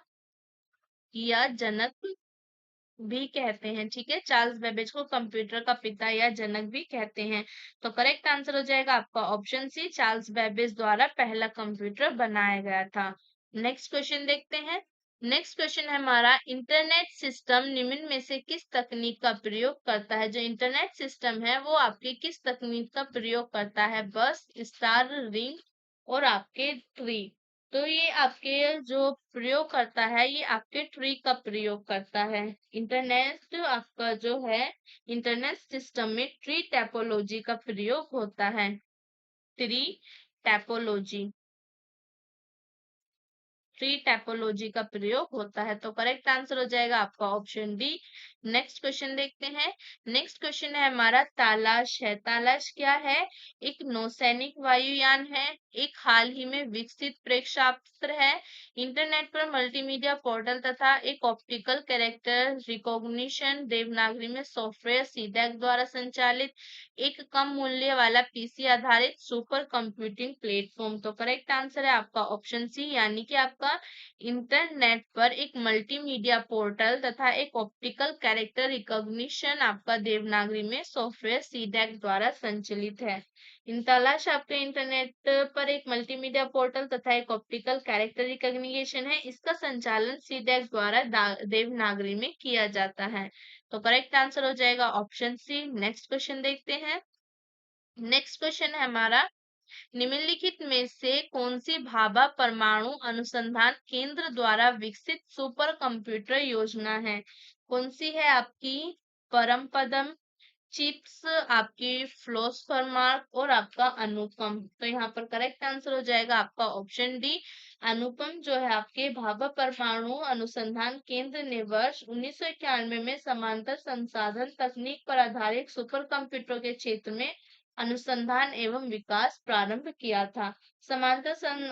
या जनक भी कहते हैं। ठीक है, चार्ल्स बेबेज को कंप्यूटर का पिता या जनक भी कहते हैं। तो करेक्ट आंसर हो जाएगा आपका ऑप्शन सी, चार्ल्स बेबेज द्वारा पहला कंप्यूटर बनाया गया था। नेक्स्ट क्वेश्चन देखते हैं। नेक्स्ट क्वेश्चन है हमारा, इंटरनेट सिस्टम निम्न में से किस तकनीक का प्रयोग करता है? जो इंटरनेट सिस्टम है वो आपके किस तकनीक का प्रयोग करता है? बस, स्टार, रिंग और आपके ट्री। तो ये आपके जो प्रयोग करता है, ये आपके ट्री का प्रयोग करता है। इंटरनेट आपका जो है, इंटरनेट सिस्टम में ट्री टैपोलॉजी का प्रयोग होता है। ट्री टैपोलॉजी, ट्री टैपोलॉजी का प्रयोग होता है। तो करेक्ट आंसर हो जाएगा आपका ऑप्शन डी। नेक्स्ट क्वेश्चन देखते हैं। नेक्स्ट क्वेश्चन है हमारा, तालाश है। तालाश क्या है? एक नौसैनिक वायुयान है, एक हाल ही में विकसित प्रेक्षास्त्र है, इंटरनेट पर मल्टीमीडिया पोर्टल तथा एक ऑप्टिकल कैरेक्टर रिकॉग्निशन देवनागरी में सॉफ्टवेयर सीडैक द्वारा संचालित एक कम मूल्य वाला पीसी आधारित सुपर कंप्यूटिंग प्लेटफॉर्म। तो करेक्ट आंसर है आपका ऑप्शन सी, यानी कि आपका इंटरनेट पर एक मल्टीमीडिया पोर्टल तथा एक ऑप्टिकल कैरेक्टर रिकॉग्निशन आपका देवनागरी में सॉफ्टवेयर सीडैक द्वारा संचालित है। इन तलाश आपके इंटरनेट पर एक मल्टीमीडिया पोर्टल तथा एक ऑप्टिकल कैरेक्टर रिकॉग्निशन है। इसका संचालन सीडैक द्वारा देवनागरी में किया जाता है। तो करेक्ट आंसर हो जाएगा ऑप्शन सी। नेक्स्ट क्वेश्चन देखते हैं। नेक्स्ट क्वेश्चन है हमारा, निम्नलिखित में से कौन सी भाभा परमाणु अनुसंधान केंद्र द्वारा विकसित सुपर कंप्यूटर योजना है? कौन सी है आपकी? परमपदम, चिप्स, आपकी फ्लोस्फरमार्क और आपका अनुपम। तो यहाँ पर करेक्ट आंसर हो जाएगा आपका ऑप्शन डी, अनुपम जो है आपके भाभा परमाणु अनुसंधान केंद्र ने वर्ष 1991 में समांतर संसाधन तकनीक पर आधारित सुपर कंप्यूटर के क्षेत्र में अनुसंधान एवं विकास प्रारंभ किया था।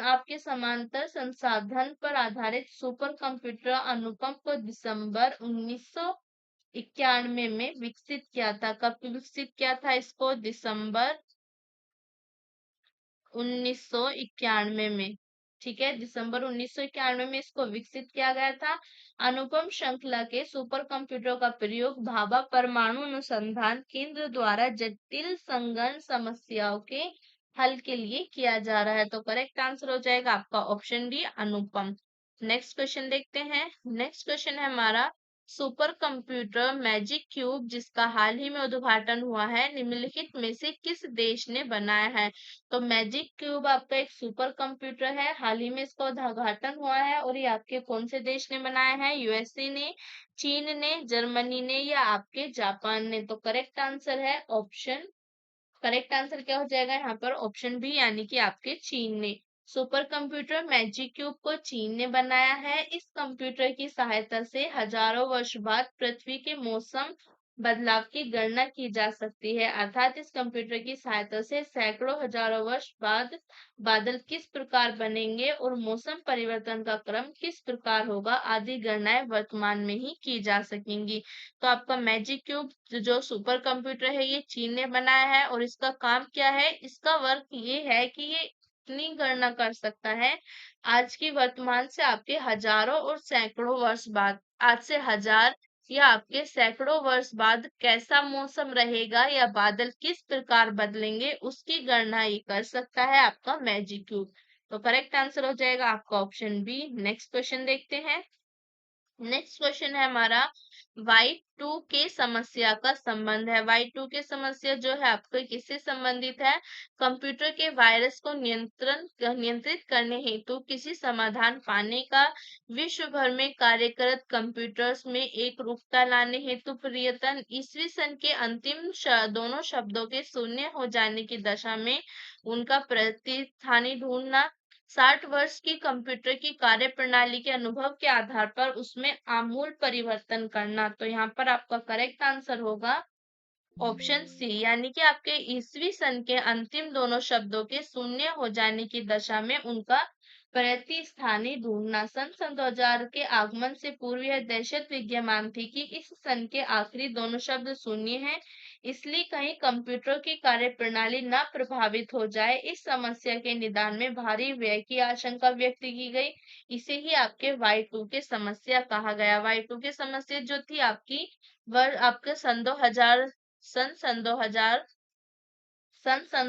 आपके समांतर संसाधन पर आधारित सुपर कंप्यूटर अनुपम को दिसंबर 1991 में विकसित किया था। कब विकसित किया था इसको? दिसंबर 1991 में। ठीक है, दिसंबर 1991 में इसको विकसित किया गया था। अनुपम श्रृंखला के सुपर कंप्यूटर का प्रयोग भाभा परमाणु अनुसंधान केंद्र द्वारा जटिल संगणन समस्याओं के हल के लिए किया जा रहा है। तो करेक्ट आंसर हो जाएगा आपका ऑप्शन डी, अनुपम। नेक्स्ट क्वेश्चन देखते हैं। नेक्स्ट क्वेश्चन है हमारा, सुपर कंप्यूटर मैजिक क्यूब जिसका हाल ही में उद्घाटन हुआ है, निम्नलिखित में से किस देश ने बनाया है? तो मैजिक क्यूब आपका एक सुपर कंप्यूटर है, हाल ही में इसका उद्घाटन हुआ है और ये आपके कौन से देश ने बनाया है? यूएसए ने, चीन ने, जर्मनी ने या आपके जापान ने? तो करेक्ट आंसर है ऑप्शन, करेक्ट आंसर क्या हो जाएगा यहाँ पर? ऑप्शन बी, यानी कि आपके चीन ने। सुपर कंप्यूटर मैजिक क्यूब को चीन ने बनाया है। इस कंप्यूटर की सहायता से हजारों वर्ष बाद पृथ्वी के मौसम बदलाव की गणना की जा सकती है। अर्थात इस कंप्यूटर की सहायता से सैकड़ों हजारों वर्ष बाद बादल किस प्रकार बनेंगे और मौसम परिवर्तन का क्रम किस प्रकार होगा आदि गणनाएं वर्तमान में ही की जा सकेंगी। तो आपका मैजिक क्यूब जो सुपर कंप्यूटर है, ये चीन ने बनाया है और इसका काम क्या है? इसका वर्क ये है कि ये इतनी गणना कर सकता है आज की वर्तमान से आपके हजारों और सैकड़ों वर्ष बाद, आज से हजार या आपके सैकड़ों वर्ष बाद कैसा मौसम रहेगा या बादल किस प्रकार बदलेंगे उसकी गणना ये कर सकता है आपका मैजिक क्यूब। तो करेक्ट आंसर हो जाएगा आपका ऑप्शन बी। नेक्स्ट क्वेश्चन देखते हैं। नेक्स्ट क्वेश्चन है हमारा Y2K समस्या का संबंध है। Y2K समस्या जो है आपको किससे संबंधित है? कंप्यूटर के वायरस को नियंत्रित करने हेतु किसी समाधान पाने का, विश्व भर में कार्यरत कंप्यूटर्स में एक रूपता लाने हेतु प्रयत्न, ईसवी सन के अंतिम दोनों शब्दों के शून्य हो जाने की दशा में उनका प्रतिस्थानी ढूंढना, 60 वर्ष की कंप्यूटर की कार्यप्रणाली के अनुभव के आधार पर उसमें आमूल परिवर्तन करना। तो यहाँ पर आपका करेक्ट आंसर होगा ऑप्शन सी, यानी कि आपके ईसवी सन के अंतिम दोनों शब्दों के शून्य हो जाने की दशा में उनका प्रतिस्थानी ढूंढना। सन 2000 के आगमन से पूर्व यह दहशत विद्यमान थी कि इस सन के आखिरी दोनों शब्द शून्य हैं, इसलिए कहीं कंप्यूटर की कार्यप्रणाली न प्रभावित हो जाए। इस समस्या के निदान में भारी व्यय की आशंका व्यक्त की गई। इसे ही आपके Y2 के समस्या कहा गया। Y2 के समस्या जो थी आपकी आपके सन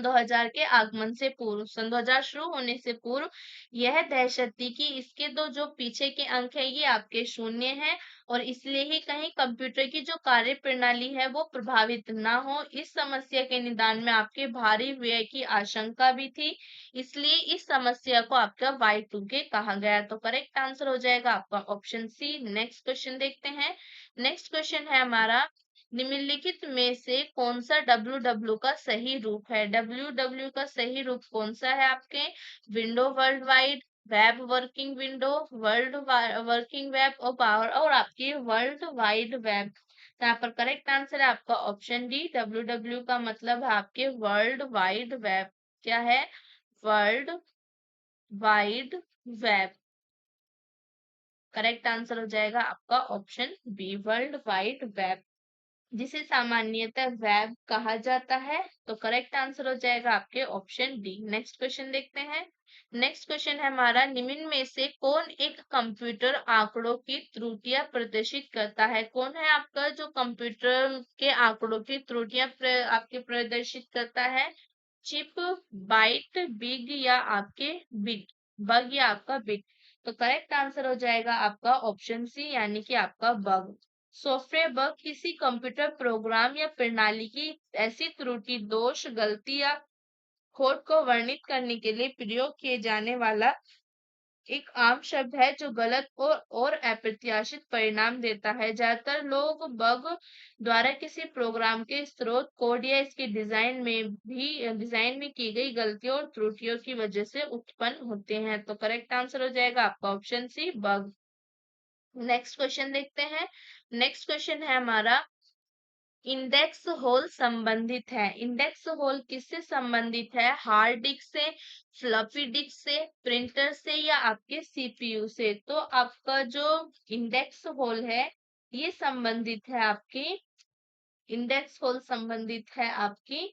2000 के आगमन से पूर्व, सन 2000 शुरू होने से पूर्व यह दहशत थी कि इसके दो जो पीछे के अंक है ये आपके शून्य हैं, और इसलिए ही कहीं कंप्यूटर की जो कार्य प्रणाली है वो प्रभावित ना हो। इस समस्या के निदान में आपके भारी व्यय की आशंका भी थी, इसलिए इस समस्या को आपका Y2K कहा गया। तो करेक्ट आंसर हो जाएगा आपका ऑप्शन सी। नेक्स्ट क्वेश्चन देखते हैं। नेक्स्ट क्वेश्चन है हमारा, निम्नलिखित में से कौन सा www का सही रूप है? www का सही रूप कौन सा है आपके? Window world wide, web working window, world working web और पावर, और आपकी वर्ल्ड वाइड वेब। तो यहाँ पर करेक्ट आंसर है आपका ऑप्शन डी, www का मतलब है आपके वर्ल्ड वाइड वेब। क्या है? World wide web. Correct answer हो जाएगा आपका option B, world wide web, जिसे सामान्यतः वेब कहा जाता है। तो करेक्ट आंसर हो जाएगा आपके ऑप्शन डी। नेक्स्ट क्वेश्चन देखते हैं। नेक्स्ट क्वेश्चन है हमारा, निम्न में से कौन एक कंप्यूटर आंकड़ों की त्रुटियां प्रदर्शित करता है? कौन है आपका जो कंप्यूटर के आंकड़ों की त्रुटियां आपके प्रदर्शित करता है? चिप, बाइट, बिग या आपके बिट, बग या आपका बिट। तो करेक्ट आंसर हो जाएगा आपका ऑप्शन सी, यानी कि आपका बग। सॉफ्टवेयर बग किसी कंप्यूटर प्रोग्राम या प्रणाली की ऐसी त्रुटि, दोष, गलती या खोट को वर्णित करने के लिए प्रयोग किए जाने वाला एक आम शब्द है जो गलत और अप्रत्याशित परिणाम देता है। ज्यादातर लोग बग द्वारा किसी प्रोग्राम के स्रोत कोड या इसके डिजाइन में की गई गलतियों और त्रुटियों की वजह से उत्पन्न होते हैं। तो करेक्ट आंसर हो जाएगा आपका option C, bug. Next question देखते हैं। नेक्स्ट क्वेश्चन है हमारा, इंडेक्स होल संबंधित है। इंडेक्स होल किससे संबंधित है? हार्ड डिस्क से, फ्लॉपी डिस्क से, प्रिंटर से या आपके सीपीयू से? तो आपका जो इंडेक्स होल है ये संबंधित है आपकी, इंडेक्स होल संबंधित है आपकी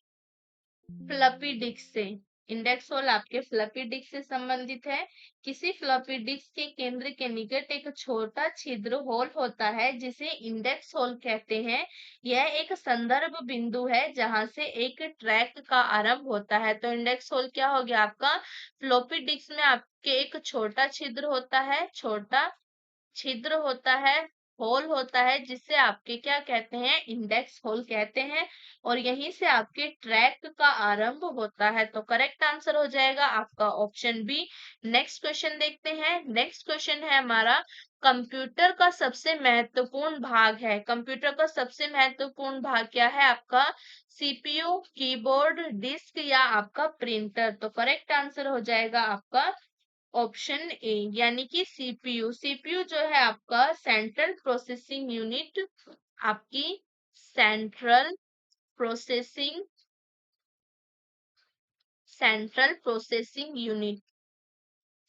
फ्लॉपी डिस्क से। इंडेक्स होल आपके फ्लॉपी डिस्क से संबंधित है। किसी फ्लॉपी डिस्क के केंद्र के निकट एक छोटा छिद्र होल होता है जिसे इंडेक्स होल कहते हैं। यह एक संदर्भ बिंदु है जहां से एक ट्रैक का आरंभ होता है। तो इंडेक्स होल क्या हो गया आपका? फ्लॉपी डिस्क में आपके एक छोटा छिद्र होता है, छोटा छिद्र होता है, होल होता है, जिसे आपके क्या कहते हैं? इंडेक्स होल कहते हैं, और यहीं से आपके ट्रैक का आरंभ होता है। तो करेक्ट आंसर हो जाएगा आपका ऑप्शन बी। नेक्स्ट क्वेश्चन देखते हैं। नेक्स्ट क्वेश्चन है हमारा, कंप्यूटर का सबसे महत्वपूर्ण भाग है। कंप्यूटर का सबसे महत्वपूर्ण भाग क्या है आपका? सीपीयू, कीबोर्ड, डिस्क या आपका प्रिंटर? तो करेक्ट आंसर हो जाएगा आपका ऑप्शन ए, यानी कि सीपीयू। सीपीयू जो है आपका सेंट्रल प्रोसेसिंग यूनिट, आपकी central processing central processing unit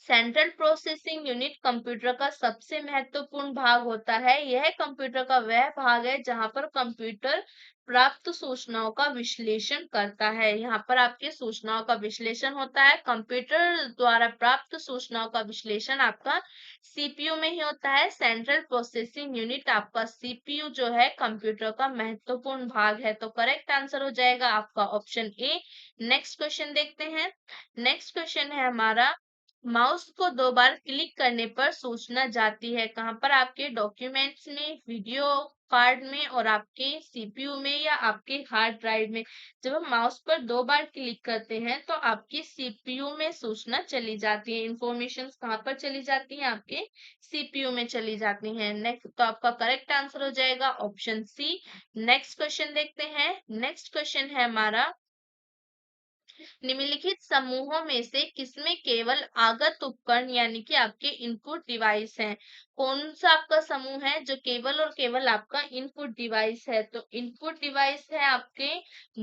central processing unit computer का सबसे महत्वपूर्ण भाग होता है। यह कंप्यूटर का वह भाग है जहां पर कंप्यूटर प्राप्त सूचनाओं का विश्लेषण करता है। यहाँ पर आपके सूचनाओं का विश्लेषण होता है। कंप्यूटर द्वारा प्राप्त सूचनाओं का विश्लेषण आपका सीपीयू में ही होता है। सेंट्रल प्रोसेसिंग यूनिट आपका सीपीयू जो है कंप्यूटर का महत्वपूर्ण भाग है। तो करेक्ट आंसर हो जाएगा आपका ऑप्शन ए। नेक्स्ट क्वेश्चन देखते हैं। नेक्स्ट क्वेश्चन है हमारा, माउस को 2 बार क्लिक करने पर सूचना जाती है कहाँ पर? आपके डॉक्यूमेंट्स में, वीडियो कार्ड में और आपके सीपीयू में या आपके हार्ड ड्राइव में। जब हम माउस पर 2 बार क्लिक करते हैं तो आपकी सीपीयू में सूचना चली जाती है। इंफॉर्मेशन कहाँ पर चली जाती है? आपके सीपीयू में चली जाती है। नेक्स्ट, तो आपका करेक्ट आंसर हो जाएगा ऑप्शन सी। नेक्स्ट क्वेश्चन देखते हैं। नेक्स्ट क्वेश्चन है हमारा, निम्नलिखित समूहों में से किसमें केवल आगत उपकरण यानी कि आपके इनपुट डिवाइस हैं? कौन सा आपका समूह है जो केवल और केवल आपका इनपुट डिवाइस है? तो इनपुट डिवाइस है आपके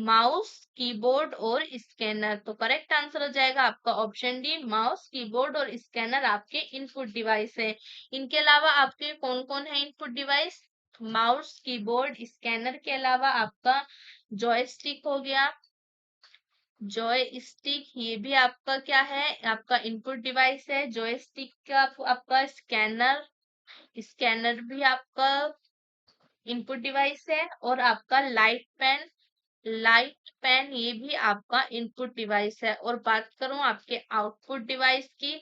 माउस, कीबोर्ड और स्कैनर। तो करेक्ट आंसर हो जाएगा आपका ऑप्शन डी, माउस, कीबोर्ड और स्कैनर आपके इनपुट डिवाइस है। इनके अलावा आपके कौन कौन है input device? Mouse, keyboard, scanner के अलावा आपका जॉयस्टिक हो गया, जॉय स्टिक, ये भी आपका क्या है? आपका इनपुट डिवाइस है। जॉय स्टिक का आपका स्कैनर, स्कैनर भी आपका इनपुट डिवाइस है। और आपका लाइट पेन, लाइट पेन ये भी आपका इनपुट डिवाइस है। और बात करूं आपके आउटपुट डिवाइस की,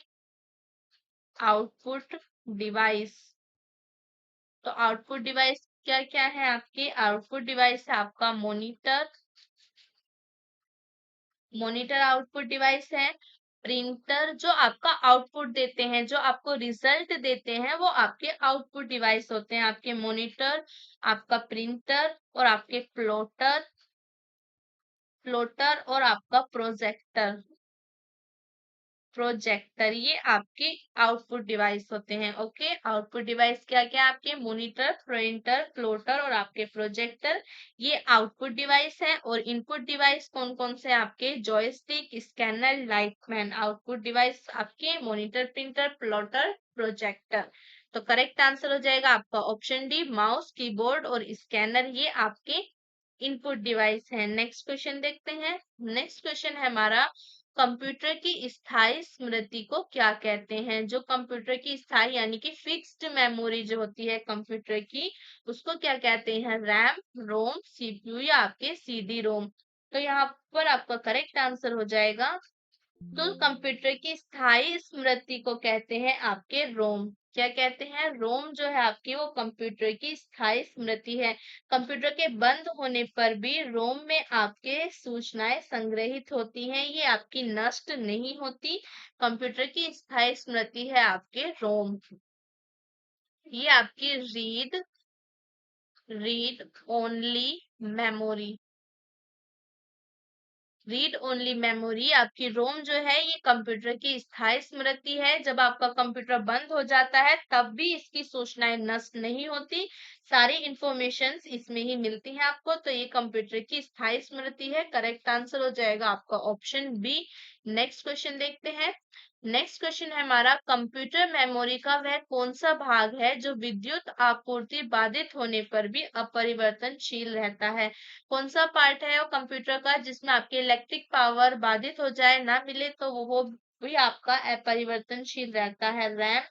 आउटपुट डिवाइस, तो आउटपुट डिवाइस क्या क्या है आपके? आउटपुट डिवाइस है आपका मॉनिटर, मॉनिटर आउटपुट डिवाइस है। प्रिंटर जो आपका आउटपुट देते हैं, जो आपको रिजल्ट देते हैं, वो आपके आउटपुट डिवाइस होते हैं। आपके मॉनिटर, आपका प्रिंटर और आपके प्लॉटर, प्लॉटर और आपका प्रोजेक्टर, प्रोजेक्टर, ये आपके आउटपुट डिवाइस होते हैं। ओके, आउटपुट डिवाइस क्या क्या? आपके मॉनिटर, प्रिंटर, प्लॉटर और आपके प्रोजेक्टर, ये आउटपुट डिवाइस है। और इनपुट डिवाइस कौन कौन से? आपके joystick, scanner, lightman. Output device आपके मॉनिटर, प्रिंटर, प्लॉटर, प्रोजेक्टर। तो करेक्ट आंसर हो जाएगा आपका ऑप्शन डी, माउस, कीबोर्ड और स्कैनर, ये आपके इनपुट डिवाइस है। नेक्स्ट क्वेश्चन देखते हैं। नेक्स्ट क्वेश्चन है हमारा, कंप्यूटर की स्थायी स्मृति को क्या कहते हैं? जो कंप्यूटर की स्थायी यानी कि फिक्स्ड मेमोरी जो होती है कंप्यूटर की, उसको क्या कहते हैं? रैम, रोम, सीपीयू या आपके सीडी रोम। तो यहाँ पर आपका करेक्ट आंसर हो जाएगा, तो कंप्यूटर की स्थायी स्मृति को कहते हैं आपके रोम। क्या कहते हैं? रोम जो है आपकी, वो कंप्यूटर की स्थायी स्मृति है। कंप्यूटर के बंद होने पर भी रोम में आपके सूचनाएं संग्रहित होती हैं, ये आपकी नष्ट नहीं होती। कंप्यूटर की स्थायी स्मृति है आपके रोम। ये आपकी read only memory, read only memory आपकी रोम जो है, ये कंप्यूटर की स्थायी स्मृति है। जब आपका कंप्यूटर बंद हो जाता है तब भी इसकी सूचनाएं नष्ट नहीं होती, सारी इंफॉर्मेशन इसमें ही मिलती हैं आपको। तो ये कंप्यूटर की स्थायी स्मृति है। करेक्ट आंसर हो जाएगा आपका ऑप्शन बी। नेक्स्ट क्वेश्चन देखते हैं। नेक्स्ट क्वेश्चन है हमारा, कंप्यूटर मेमोरी का वह कौन सा भाग है जो विद्युत आपूर्ति बाधित होने पर भी अपरिवर्तनशील रहता है? कौन सा पार्ट है वो कंप्यूटर का जिसमें आपके इलेक्ट्रिक पावर बाधित हो जाए, ना मिले, तो वो भी आपका अपरिवर्तनशील रहता है? रैम,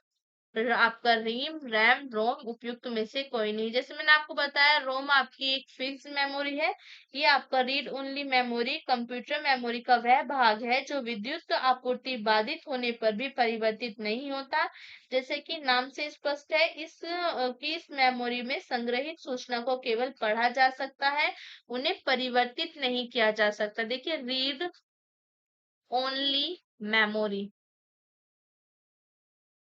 आपका रैम, रोम, उपयुक्त में से कोई नहीं। जैसे मैंने आपको बताया, रोम आपकी एक फिक्स मेमोरी है। ये आपका read only memory computer memory का वह भाग है जो विद्युत आपूर्ति बाधित होने पर भी परिवर्तित नहीं होता। जैसे कि नाम से स्पष्ट है, इस मेमोरी में संग्रहित सूचना को केवल पढ़ा जा सकता है, उन्हें परिवर्तित नहीं किया जा सकता। देखिए, रीड ओनली मेमोरी,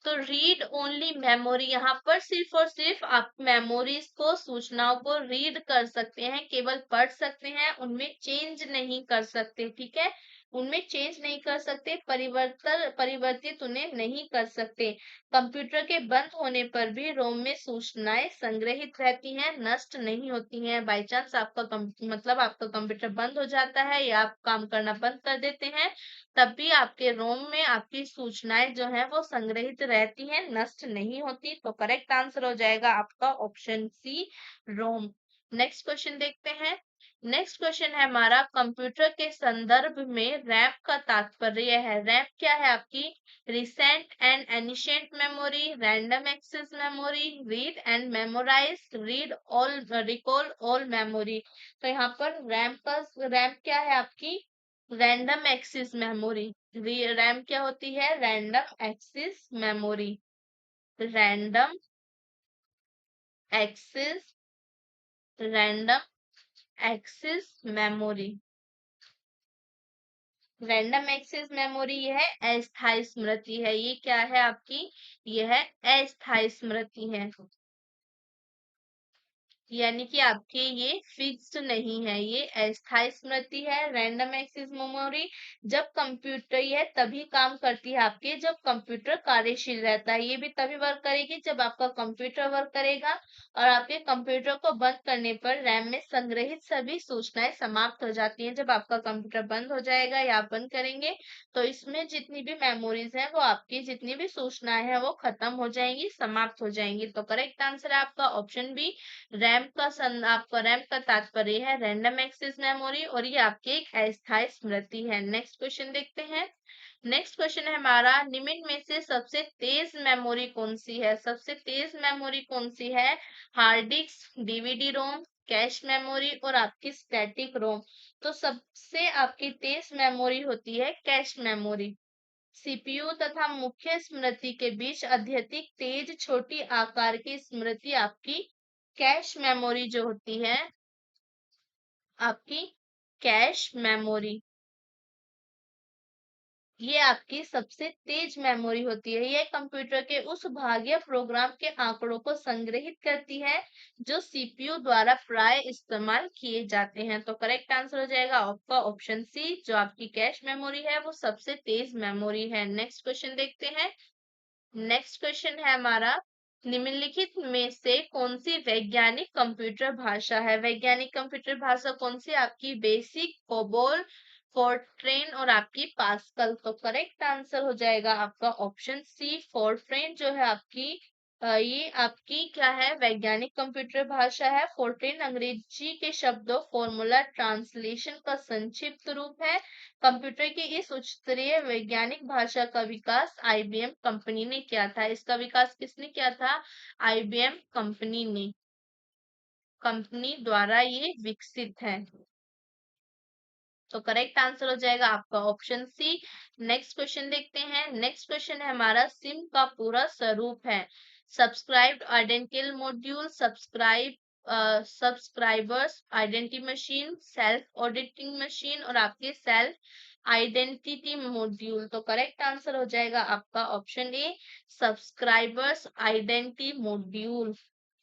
तो रीड ओनली मेमोरी यहाँ पर सिर्फ और सिर्फ आप मेमोरीज को, सूचनाओं को रीड कर सकते हैं, केवल पढ़ सकते हैं, उनमें चेंज नहीं कर सकते। ठीक है, उनमें चेंज नहीं कर सकते, परिवर्तित उन्हें नहीं कर सकते। कंप्यूटर के बंद होने पर भी रोम में सूचनाएं संग्रहित रहती हैं, नष्ट नहीं होती हैं। बाई चांस आपका मतलब आपका कंप्यूटर बंद हो जाता है या आप काम करना बंद कर देते हैं, तब भी आपके रोम में आपकी सूचनाएं जो है वो संग्रहित रहती हैं, नष्ट नहीं होती। तो करेक्ट आंसर हो जाएगा आपका ऑप्शन सी, रोम। नेक्स्ट क्वेश्चन देखते हैं। नेक्स्ट क्वेश्चन है हमारा, कंप्यूटर के संदर्भ में रैम का तात्पर्य है। रैम क्या है आपकी? Recent and ancient memory, random access memory, read and memorise, read all, recall all memory. तो यहाँ पर रैम क्या है आपकी? रैंडम एक्सेस मेमोरी, रैम क्या होती है? Random access memory. Random access random access memory. Random access memory यह अस्थायी स्मृति है। ये क्या है आपकी? यह अस्थायी स्मृति है, यानी कि आपके ये फिक्स्ड नहीं है, ये अस्थायी स्मृति है। रैंडम एक्सेस मेमोरी जब कंप्यूटर, यह तभी काम करती है आपके जब कंप्यूटर कार्यशील रहता है। ये भी तभी वर्क करेगी जब आपका कंप्यूटर वर्क करेगा, और आपके कंप्यूटर को बंद करने पर रैम में संग्रहित सभी सूचनाएं समाप्त हो जाती हैं। जब आपका कंप्यूटर बंद हो जाएगा या आप बंद करेंगे तो इसमें जितनी भी मेमोरीज है, वो आपकी जितनी भी सूचनाएं हैं वो खत्म हो जाएंगी, समाप्त हो जाएंगी। तो करेक्ट आंसर है आपका ऑप्शन बी, आपका रैम का तात्पर्य है रैंडम एक्सेस मेमोरी, और ये आपकी एक अस्थायी स्मृति है। नेक्स्ट क्वेश्चन देखते हैं। नेक्स्ट क्वेश्चन है हमारा, निम्न में से सबसे तेज मेमोरी कौन सी है? सबसे तेज मेमोरी कौन सी है? हार्ड डिस्क, डीवीडी रोम, कैश मेमोरी और आपकी स्टैटिक रोम। तो सबसे आपकी तेज मेमोरी होती है कैश मेमोरी। सीपीयू तथा मुख्य स्मृति के बीच अत्यधिक तेज छोटी आकार की स्मृति आपकी कैश मेमोरी जो होती है, आपकी कैश मेमोरी, ये आपकी सबसे तेज मेमोरी होती है। ये कंप्यूटर के उस भाग या प्रोग्राम के आंकड़ों को संग्रहित करती है जो सीपीयू द्वारा प्राय इस्तेमाल किए जाते हैं। तो करेक्ट आंसर हो जाएगा आपका ऑप्शन सी, जो आपकी कैश मेमोरी है वो सबसे तेज मेमोरी है। नेक्स्ट क्वेश्चन देखते हैं। नेक्स्ट क्वेश्चन है हमारा, निम्नलिखित में से कौन सी वैज्ञानिक कंप्यूटर भाषा है? वैज्ञानिक कंप्यूटर भाषा कौन सी? आपकी बेसिक, कोबोल, फोर्ट्रेन और आपकी पास्कल। तो करेक्ट आंसर हो जाएगा आपका ऑप्शन सी, फोर्ट्रेन जो है आपकी, ये आपकी क्या है? वैज्ञानिक कंप्यूटर भाषा है। फोर्ट्रेन अंग्रेजी के शब्दों फॉर्मूला ट्रांसलेशन का संक्षिप्त रूप है। कंप्यूटर की इस उच्च स्तरीय वैज्ञानिक भाषा का विकास आईबीएम कंपनी ने किया था। इसका विकास किसने किया था? आईबीएम कंपनी द्वारा ये विकसित है। तो करेक्ट आंसर हो जाएगा आपका ऑप्शन सी। नेक्स्ट क्वेश्चन देखते हैं। नेक्स्ट क्वेश्चन है हमारा, सिम का पूरा स्वरूप है? Subscribed identity module, subscribers identity machine, self auditing machine और आपके सेल्फ आइडेंटिटी मॉड्यूल। तो करेक्ट आंसर हो जाएगा आपका option A, subscribers identity module.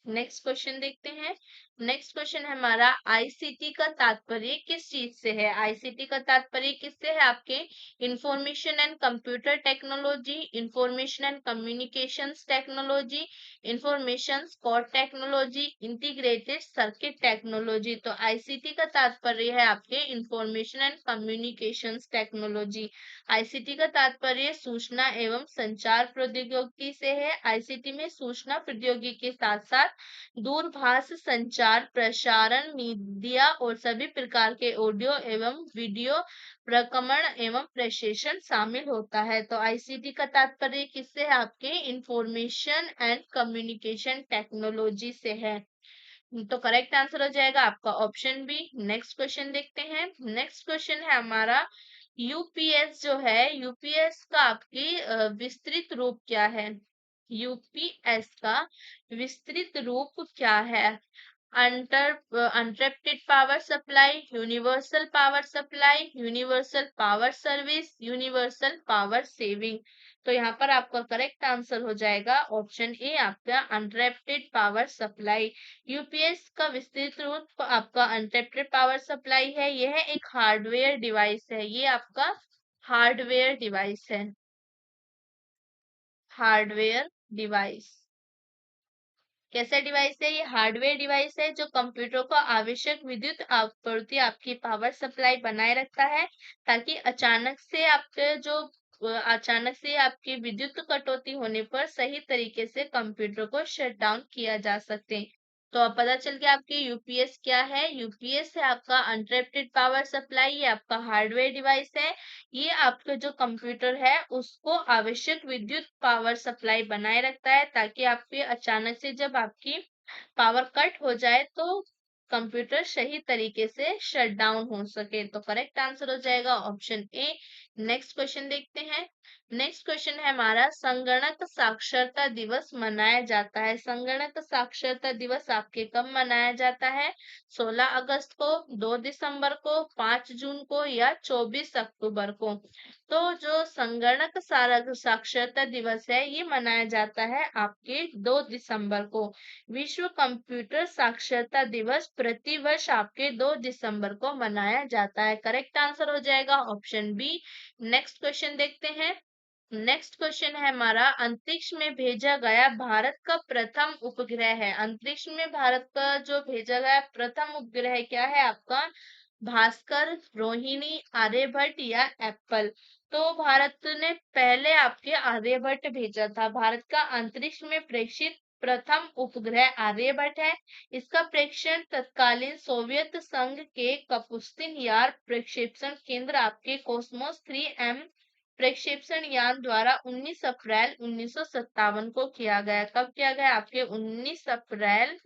Next question देखते हैं। नेक्स्ट क्वेश्चन है हमारा, आईसीटी का तात्पर्य किस चीज से है? आईसीटी का तात्पर्य किससे है? आपके information and computer technology, information and communications technology, information core technology, integrated circuit technology. तो आईसीटी का तात्पर्य है आपके information and communications technology. ICT का तात्पर्य सूचना एवं संचार प्रौद्योगिकी से है। आईसीटी में सूचना प्रौद्योगिकी के साथ साथ दूरभाष संचार, प्रसारण, मीडिया और सभी प्रकार के ऑडियो एवं वीडियो प्रक्रमण एवं प्रेषण शामिल होता है। तो आईसीटी का तात्पर्य किससे है? आपके इंफॉर्मेशन एंड कम्युनिकेशन टेक्नोलॉजी से है। तो करेक्ट आंसर हो जाएगा आपका ऑप्शन बी। नेक्स्ट क्वेश्चन देखते हैं। नेक्स्ट क्वेश्चन है हमारा, यूपीएस जो है, यूपीएस का आपकी विस्तृत रूप क्या है? यूपीएस का विस्तृत रूप क्या है? Uninterrupted power supply, universal power supply, universal power service, universal power saving. तो यहाँ पर आपका करेक्ट आंसर हो जाएगा ऑप्शन ए, आपका अनट्रैप्टेड पावर सप्लाई। यूपीएस का विस्तृत रूप आपका अनट्रैप्टेड पावर सप्लाई है। यह एक हार्डवेयर डिवाइस है। ये आपका हार्डवेयर डिवाइस है। हार्डवेयर डिवाइस कैसा डिवाइस है? ये हार्डवेयर डिवाइस है जो कंप्यूटर को आवश्यक विद्युत आपूर्ति, आपकी पावर सप्लाई बनाए रखता है, ताकि अचानक से आपकी विद्युत कटौती होने पर सही तरीके से कंप्यूटर को शट डाउन किया जा सकते। तो अब पता चल गया आपके यूपीएस क्या है। यूपीएस है आपका अनट्रैप्टेड पावर सप्लाई, ये आपका हार्डवेयर डिवाइस है। ये आपका जो कंप्यूटर है उसको आवश्यक विद्युत पावर सप्लाई बनाए रखता है, ताकि आपके अचानक से जब आपकी पावर कट हो जाए तो कंप्यूटर सही तरीके से शट डाउन हो सके। तो करेक्ट आंसर हो जाएगा ऑप्शन ए। नेक्स्ट क्वेश्चन देखते हैं। नेक्स्ट क्वेश्चन है हमारा, संगणक साक्षरता दिवस मनाया जाता है। संगणक साक्षरता दिवस आपके कब मनाया जाता है? 16 अगस्त को, 2 दिसंबर को, 5 जून को या 24 अक्टूबर को। तो जो संगणक साक्षरता दिवस है ये मनाया जाता है आपके 2 दिसंबर को। विश्व कंप्यूटर साक्षरता दिवस प्रतिवर्ष आपके 2 दिसंबर को मनाया जाता है। करेक्ट आंसर हो जाएगा ऑप्शन बी। नेक्स्ट क्वेश्चन देखते हैं। नेक्स्ट क्वेश्चन है हमारा, अंतरिक्ष में भेजा गया भारत का प्रथम उपग्रह है। अंतरिक्ष में भारत का जो भेजा गया प्रथम उपग्रह क्या है आपका? भास्कर, रोहिणी, आर्यभट्ट या एप्पल। तो भारत ने पहले आपके आर्यभट्ट भेजा था। भारत का अंतरिक्ष में प्रेषित प्रथम उपग्रह आर्यभट्ट है। इसका प्रेक्षण तत्कालीन सोवियत संघ के कपुस्तिन यार प्रक्षेपण केंद्र आपके कॉस्मोस 3M प्रक्षेपण यान द्वारा 19 अप्रैल 1957 को किया गया। कब किया गया? आपके 19 अप्रैल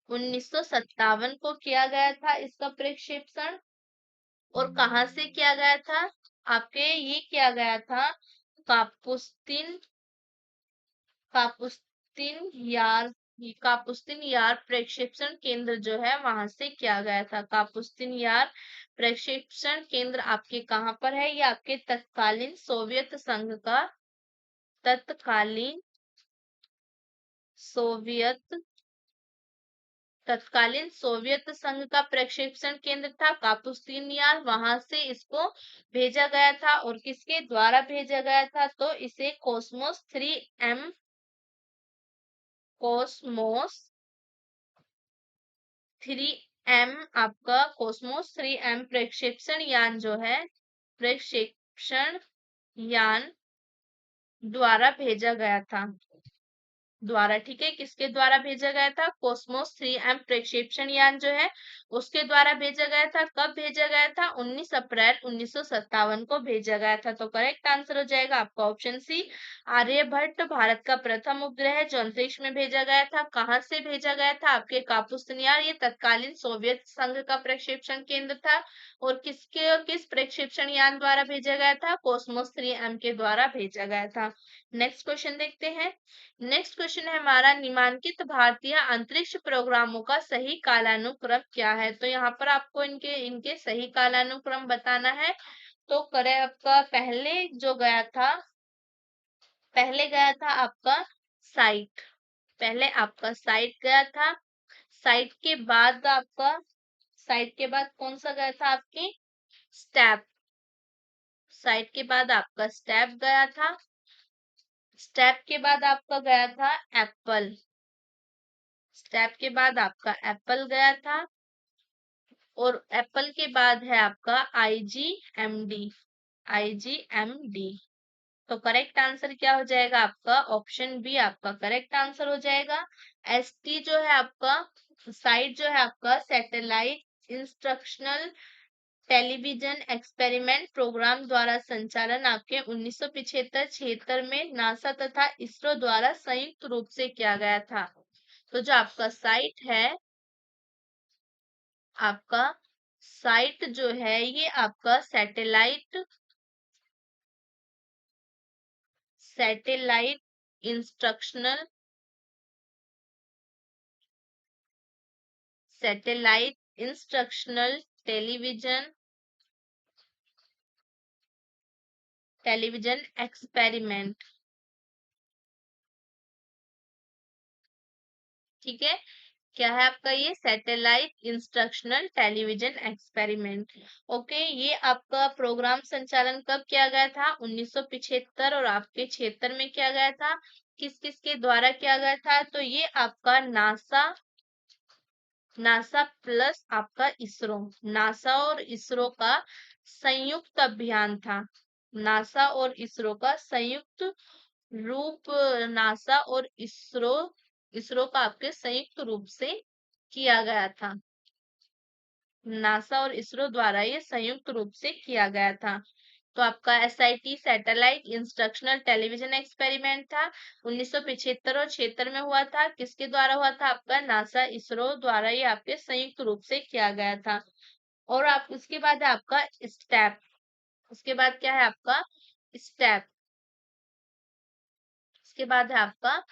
1957 को किया गया था इसका प्रक्षेपण। और कहाँ से किया गया था? आपके ये किया गया था कापुस्तिन कापुस्तिन यार कापुस्तिन यार प्रक्षेपण केंद्र जो है वहां से किया गया था। कापुस्तिन यार प्रक्षेपण केंद्र आपके कहाँ पर है? ये आपके तत्कालीन सोवियत संघ का तत्कालीन सोवियत तत्कालीन सोवियत संघ का प्रक्षेपण केंद्र था कापुस्तिन यार। वहां से इसको भेजा गया था। और किसके द्वारा भेजा गया था? तो इसे कॉस्मोस 3M कॉस्मोस 3M आपका कॉस्मोस 3M प्रक्षेपण यान जो है प्रक्षेपण यान द्वारा भेजा गया था। ठीक है, किसके द्वारा भेजा गया था? कॉस्मोस 3M प्रक्षेपण यान जो है उसके द्वारा भेजा गया था। कब भेजा गया था? 19 अप्रैल 1957 को भेजा गया था। तो करेक्ट आंसर हो जाएगा आपका ऑप्शन सी। आर्यभट्ट भारत का प्रथम उपग्रह जो अंतरिक्ष में भेजा गया था। कहाँ से भेजा गया था? आपके कापुस्तिन यार। ये तत्कालीन सोवियत संघ का प्रक्षेपण केंद्र था। और किस प्रक्षेपण यान द्वारा भेजा गया था? कॉस्मोस 3M के द्वारा भेजा गया था। नेक्स्ट क्वेश्चन देखते हैं। नेक्स्ट क्वेश्चन है हमारा, निम्नलिखित भारतीय अंतरिक्ष प्रोग्रामों का सही कालानुक्रम क्या है? तो यहाँ पर आपको इनके इनके सही कालानुक्रम बताना है। तो करे आपका पहले गया था आपका साइट। पहले आपका साइट गया था। साइट के बाद कौन सा गया था? आपके स्टेप। साइट के बाद आपका स्टेप गया था। स्टेप के बाद आपका गया था एप्पल। स्टेप के बाद आपका एप्पल गया था। और एप्पल के बाद है आपका IGMD। IGMD। तो करेक्ट आंसर क्या हो जाएगा आपका? ऑप्शन बी आपका करेक्ट आंसर हो जाएगा। ST जो है आपका साइट जो है आपका satellite instructional television experiment programme द्वारा संचालन आपके 1975-76 में नासा तथा इसरो द्वारा संयुक्त रूप से किया गया था। तो जो आपका साइट जो है ये आपका satellite instructional satellite instructional television experiment. ठीक है, क्या है आपका? ये satellite instructional television experiment. Okay, ये आपका प्रोग्राम संचालन कब किया गया था? 1975 और आपके 76 में किया गया था। किस किस के द्वारा किया गया था? तो ये आपका नासा प्लस आपका इसरो। नासा और इसरो का संयुक्त अभियान था। नासा और इसरो का संयुक्त रूप नासा और इसरो का आपके संयुक्त रूप से किया गया था। नासा और इसरो द्वारा ये संयुक्त रूप से किया गया था। तो आपका SIT satellite instructional television experiment था, 1975 और 76 में हुआ था। किसके द्वारा हुआ था? आपका नासा इसरो द्वारा ये आपके संयुक्त रूप से किया गया था। और आप उसके बाद है आपका स्टेप, उसके बाद क्या है आपका स्टेप, इसके बाद है आपका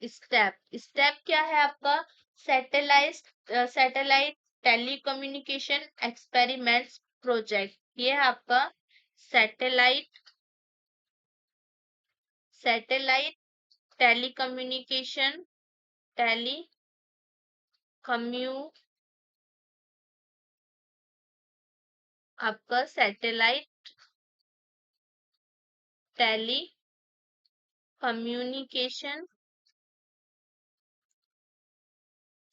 स्टेप। स्टेप क्या है आपका? Satellite telecommunication experiments project. ये है आपका सैटेलाइट सैटेलाइट टेलीकम्युनिकेशन टेलीकम्यू आपका telecommunication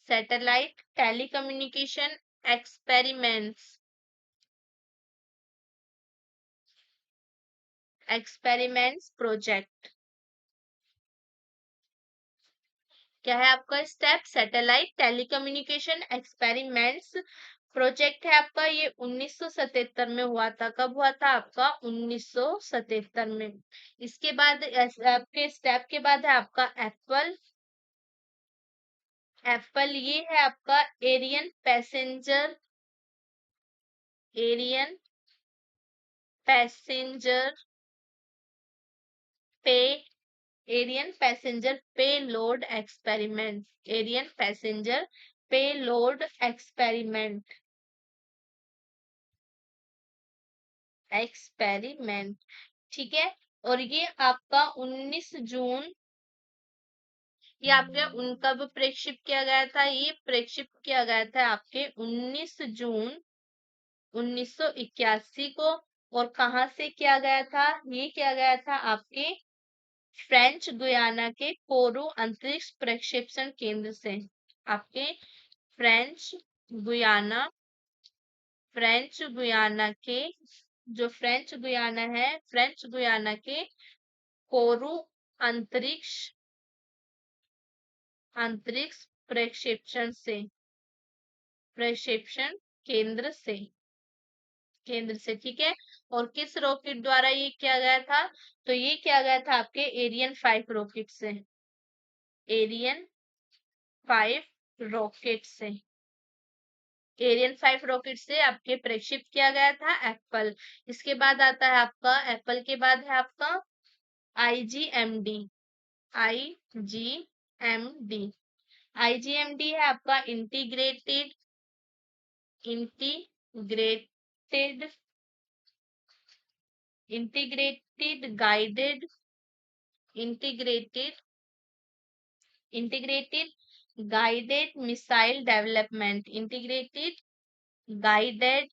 satellite telecommunication experiments project. क्या है आपका step? Satellite telecommunication experiments project है आपका। ये 1977 में हुआ था। कब हुआ था आपका? 1977 में। इसके बाद आपके स्टेप के बाद है आपका एप्पल। एप्पल ये है आपका एरियन पैसेंजर पे एरियन पैसेंजर पे लोड एक्सपेरिमेंट एक्सपेरिमेंट ठीक है। और ये आपका 19 जून, ये आपके उनका भी प्रेक्षित किया गया था। ये प्रेक्षित किया गया था आपके 19 जून 1981 को। और कहाँ से किया गया था? ये किया गया था आपके फ्रेंच गुयाना के कोरू अंतरिक्ष प्रक्षेपण केंद्र से। आपके फ्रेंच गुयाना फ्रेंच गुयाना के जो फ्रेंच गुयाना है, फ्रेंच गुयाना के कोरू अंतरिक्ष अंतरिक्ष प्रक्षेपण केंद्र से ठीक है। और किस रॉकेट द्वारा ये किया गया था? तो ये किया गया था आपके एरियन 5 रॉकेट से। एरियन 5 रॉकेट से एरियन 5 रॉकेट से आपके प्रेक्षित किया गया था एप्पल। इसके बाद आता है आपका एप्पल के बाद है आपका IGMD। IGMD IGMD है आपका integrated integrated guided integrated guided missile development guided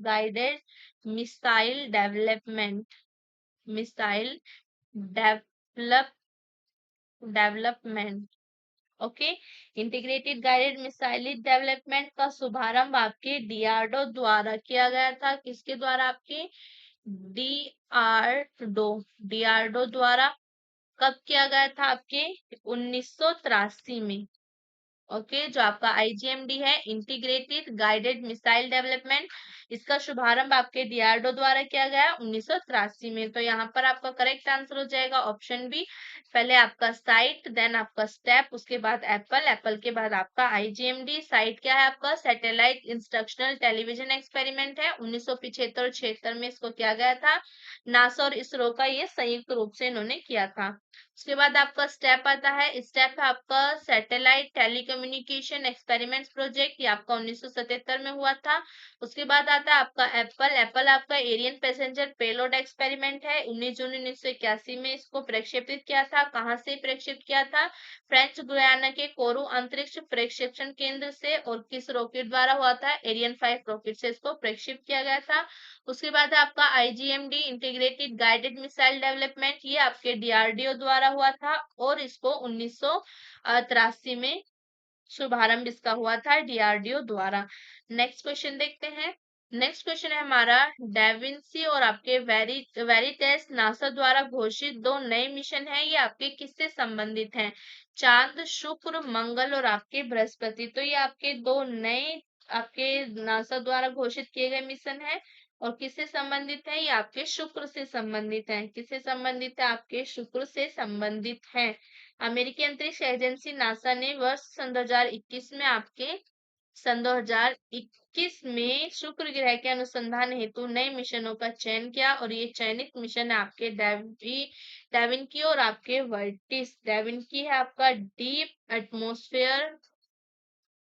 guided missile develop development okay. Integrated guided missile development का शुभारंभ आपके डीआरडो द्वारा किया गया था। किसके द्वारा? आपके डीआरडो द्वारा। कब किया गया था? आपके 1983 में। ओके जो आपका IGMD है इंटीग्रेटेड गाइडेड मिसाइल डेवलपमेंट, इसका शुभारंभ आपके डीआरडो द्वारा किया गया 1983 में। तो यहाँ पर आपका करेक्ट आंसर हो जाएगा ऑप्शन बी। पहले आपका साइट, देन आपका स्टेप, उसके बाद एप्पल के बाद आपका IGMD। साइट क्या है आपका? सैटेलाइट इंस्ट्रक्शनल टेलीविजन एक्सपेरिमेंट है, 1975 और 76 में इसको किया गया था। नासा और इसरो का ये संयुक्त रूप से इन्होंने किया था। उसके बाद आपका स्टेप आता है। स्टेप है आपका सैटेलाइट टेलीकम्युनिकेशन एक्सपेरिमेंट्स प्रोजेक्ट, ये आपका 1977 में हुआ था। उसके बाद आता है आपका एप्पल आपका एरियन पैसेंजर पेलोड एक्सपेरिमेंट है, 19 जून 1981 में इसको प्रक्षेपित किया था। कहाँ से प्रक्षेपित किया था? फ्रेंच गुयाना के कोरू अंतरिक्ष प्रक्षेपण केंद्र से। और किस रॉकेट द्वारा हुआ था? एरियन 5 रॉकेट से इसको प्रक्षेपित किया गया था। उसके बाद है आपका IGMD integrated guided missile development, ये आपके DRDO द्वारा हुआ था। और इसको 1983 में शुभारंभ इसका हुआ था DRDO द्वारा। नेक्स्ट क्वेश्चन देखते हैं। नेक्स्ट क्वेश्चन है हमारा डेविंसी और आपके वेरिटेस नासा द्वारा घोषित दो नए मिशन हैं, ये आपके किससे संबंधित हैं? चांद, शुक्र, मंगल और आपके बृहस्पति। तो ये आपके दो नए आपके नासा द्वारा घोषित किए गए मिशन है। और किससे संबंधित है? ये आपके शुक्र से संबंधित है। किससे संबंधित है? आपके शुक्र से संबंधित है। अमेरिकी अंतरिक्ष एजेंसी नासा ने वर्ष सन 2021 में आपके सन 2021 में शुक्र ग्रह के अनुसंधान हेतु नए मिशनों का चयन किया और ये चयनित मिशन है आपके डेविनकी और आपके वर्टिस। डेविनकी है आपका डीप एटमॉस्फेयर,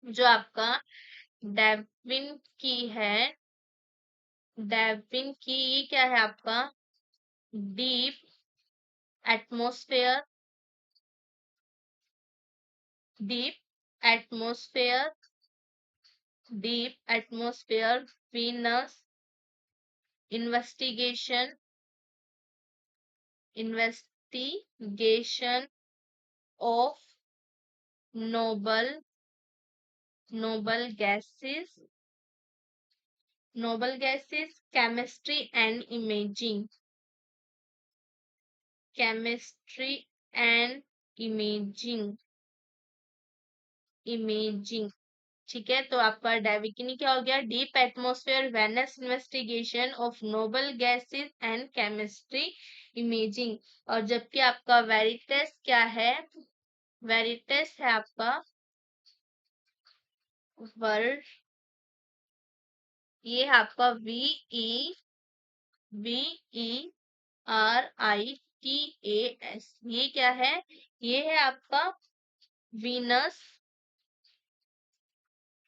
जो आपका डेविनकी है, डेविनकी ये क्या है आपका? Deep atmosphere, deep atmosphere, deep atmosphere Venus investigation, investigation of noble noble gases, noble gases chemistry and imaging, chemistry and imaging, imaging. ठीक है, तो आपका डेविकिनी क्या हो गया? Deep atmosphere Venus investigation of noble gases and chemistry imaging. और जबकि आपका वेरिटेस क्या है? वेरिटेस है आपका वर्ल्ड, ये है आपका VERITAS। ये क्या है? ये है आपका Venus,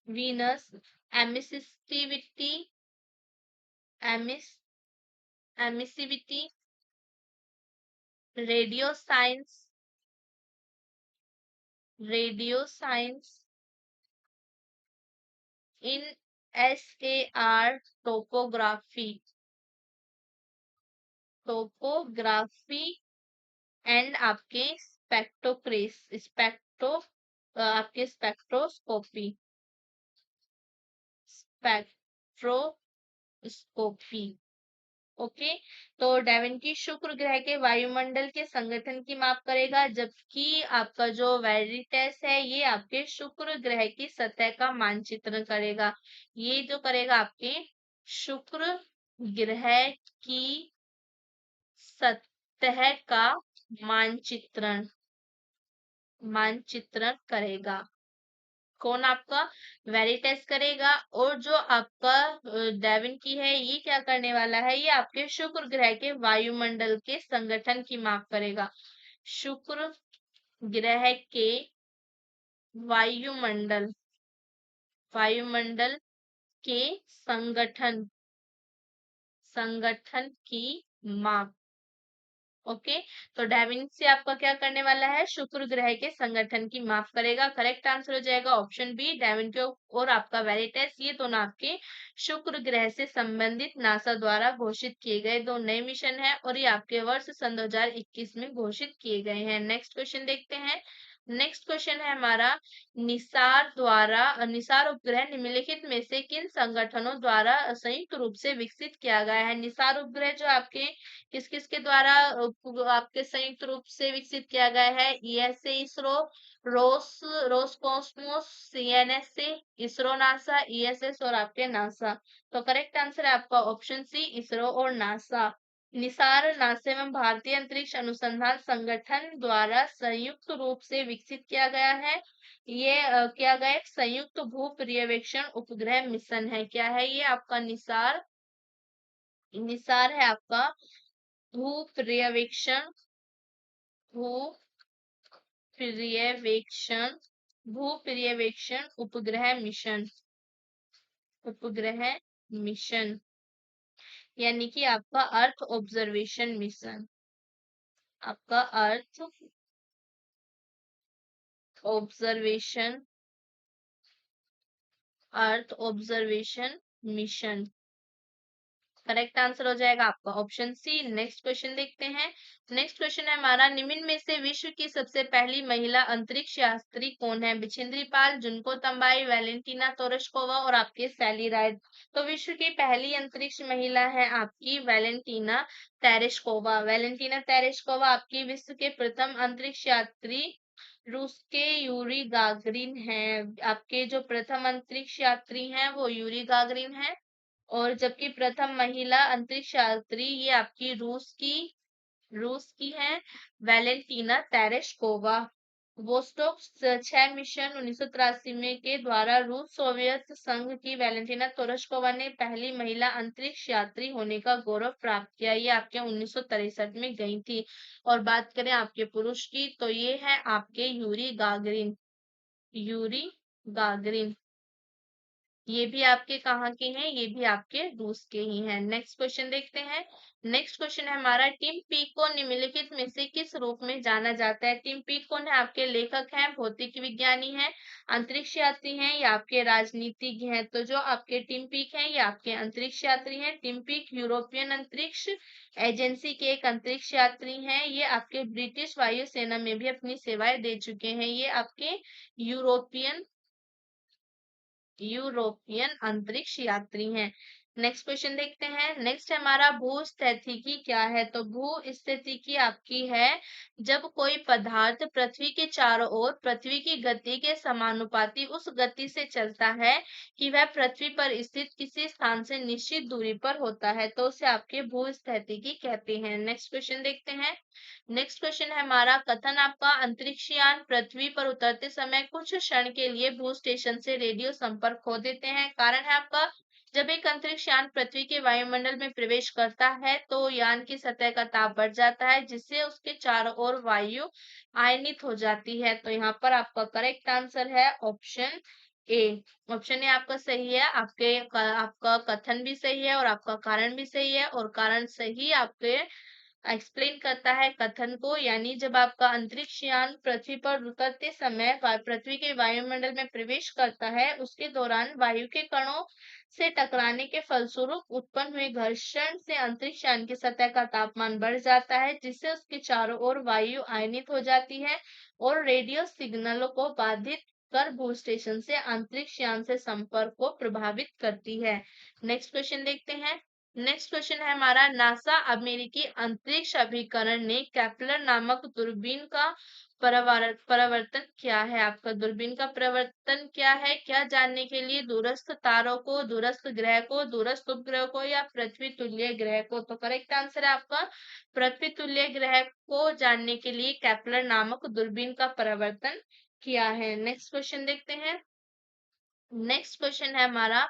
Venus emissivity, amiss emissivity radio science, radio science in SAR topography, topography and आपके आपके स्पेक्ट्रोस्कोपी, स्पेक्ट्रोस्कोपी। ओके, तो डेविंची शुक्र ग्रह के वायुमंडल के संगठन की माप करेगा, जबकि आपका जो वेरिटेस है ये आपके शुक्र ग्रह की सतह का मानचित्रण करेगा। ये जो करेगा आपके शुक्र ग्रह की सतह का मानचित्रण, मानचित्रण करेगा। कौन? आपका वेरिटेस करेगा। और जो आपका डेविन की है ये क्या करने वाला है? ये आपके शुक्र ग्रह के वायुमंडल के संगठन की माप करेगा। शुक्र ग्रह के वायुमंडल, वायुमंडल के संगठन, संगठन की माप। ओके, तो डाविंची आपका क्या करने वाला है? शुक्र ग्रह के संगठन की माप करेगा। करेक्ट आंसर हो जाएगा ऑप्शन बी, डाविंची। और आपका वेरिटेस, ये दोनों आपके शुक्र ग्रह से संबंधित नासा द्वारा घोषित किए गए दो नए मिशन है और ये आपके वर्ष सन 2021 में घोषित किए गए हैं। नेक्स्ट क्वेश्चन देखते हैं। नेक्स्ट क्वेश्चन है हमारा, निसार उपग्रह निम्नलिखित में से किन संगठनों द्वारा संयुक्त रूप से विकसित किया गया है? निसार उपग्रह जो आपके किस किस के द्वारा आपके संयुक्त रूप से विकसित किया गया है? ESA ISRO, Roscosmos CNSA, ISRO NASA, ESS और आपके नासा। तो करेक्ट आंसर है आपका ऑप्शन सी, इसरो और नासा। निसार नासा एवं भारतीय अंतरिक्ष अनुसंधान संगठन द्वारा संयुक्त रूप से विकसित किया गया है। ये किया गया एक संयुक्त भू पर्यवेक्षण उपग्रह मिशन है। क्या है ये आपका? निसार, निसार है आपका भू पर्यवेक्षण, भू पर्यवेक्षण, भू पर्यवेक्षण उपग्रह मिशन, उपग्रह मिशन, यानी कि आपका अर्थ ऑब्जर्वेशन मिशन, आपका earth observation, earth observation mission. Correct answer हो जाएगा आपका ऑप्शन सी। नेक्स्ट क्वेश्चन देखते हैं। नेक्स्ट क्वेश्चन है हमारा, निम्न में से विश्व की सबसे पहली महिला अंतरिक्ष यात्री कौन है? बिछेंद्री पाल, जुनको तंबाई, वैलेंटीना तोरशकोवा और आपके सैली राइड। तो विश्व की पहली अंतरिक्ष महिला है आपकी वैलेंटीना तेरेशकोवा। वैलेंटीना तेरेशकोवा आपकी विश्व के प्रथम अंतरिक्ष यात्री, रूस के यूरी गागरिन है। आपके जो प्रथम अंतरिक्ष यात्री हैं वो यूरी गागरिन है। और जबकि प्रथम महिला अंतरिक्ष यात्री ये आपकी रूस की है, वैलेंटीना तेरेशकोवा। वोस्टोक 6 मिशन 1983 में के द्वारा रूस सोवियत संघ की वैलेंटीना तेरेशकोवा ने पहली महिला अंतरिक्ष यात्री होने का गौरव प्राप्त किया। ये आपके 1963 में गई थी। और बात करें आपके पुरुष की तो ये है आपके यूरी गागरिन। यूरी गागरिन ये भी आपके कहाँ के हैं? ये भी आपके रूस के ही हैं। नेक्स्ट क्वेश्चन देखते हैं। नेक्स्ट क्वेश्चन है हमारा, टिम पीक को निम्नलिखित में से किस रूप में जाना जाता है? टिम पीक कौन है? आपके लेखक हैं, भौतिक विज्ञानी हैं, अंतरिक्ष यात्री हैं या आपके राजनीतिज्ञ हैं? तो जो आपके टिम पीक हैं ये आपके अंतरिक्ष यात्री हैं। टिम पीक यूरोपियन अंतरिक्ष एजेंसी के एक अंतरिक्ष यात्री हैं। ये आपके ब्रिटिश वायुसेना में भी अपनी सेवाएं दे चुके हैं। ये आपके यूरोपियन यूरोपियन अंतरिक्ष यात्री हैं। नेक्स्ट क्वेश्चन देखते हैं। नेक्स्ट हमारा भूस्थितिकी क्या है? तो भूस्थितिकी आपकी है जब कोई पदार्थ पृथ्वी के चारों ओर पृथ्वी की गति के समानुपाती उस गति से चलता है कि वह पृथ्वी पर स्थित किसी स्थान से निश्चित दूरी पर होता है, तो उसे आपके भूस्थितिकी कहते हैं। नेक्स्ट क्वेश्चन देखते हैं। नेक्स्ट क्वेश्चन है हमारा, कथन आपका, अंतरिक्ष यान पृथ्वी पर उतरते समय कुछ क्षण के लिए भू स्टेशन से रेडियो संपर्क खो देते हैं। कारण है आपका, जब एक अंतरिक्ष यान पृथ्वी के वायुमंडल में प्रवेश करता है तो यान की सतह का ताप बढ़ जाता है जिससे उसके चारों ओर वायु आयनित हो जाती है। तो यहाँ पर आपका करेक्ट आंसर है ऑप्शन ए। ऑप्शन ए आपका सही है। आपका कथन भी सही है और आपका कारण भी सही है। और कारण सही आपके एक्सप्लेन करता है कथन को, यानी जब आपका अंतरिक्ष यान पृथ्वी पर उतरते समय पृथ्वी के वायुमंडल में प्रवेश करता है उसके दौरान वायु के कणों से टकराने के फलस्वरूप उत्पन्न हुए घर्षण से अंतरिक्ष यान की सतह का तापमान बढ़ जाता है जिससे उसके चारों ओर वायु आयनित हो जाती है और रेडियो सिग्नलों को बाधित कर भू स्टेशन से अंतरिक्ष यान से संपर्क को प्रभावित करती है। नेक्स्ट क्वेश्चन देखते हैं। नेक्स्ट क्वेश्चन है हमारा, नासा अमेरिकी अंतरिक्ष अभिकरण ने केपलर नामक दूरबीन का परावर्तन क्या है? आपका दूरबीन का परिवर्तन क्या है? क्या जानने के लिए? दूरस्थ तारों को, दूरस्थ ग्रह को, दूरस्थ उपग्रह को या पृथ्वी तुल्य ग्रह को? तो करेक्ट आंसर है आपका पृथ्वी तुल्य ग्रह को जानने के लिए केपलर नामक दूरबीन का परिवर्तन किया है। नेक्स्ट क्वेश्चन देखते हैं। नेक्स्ट क्वेश्चन है हमारा,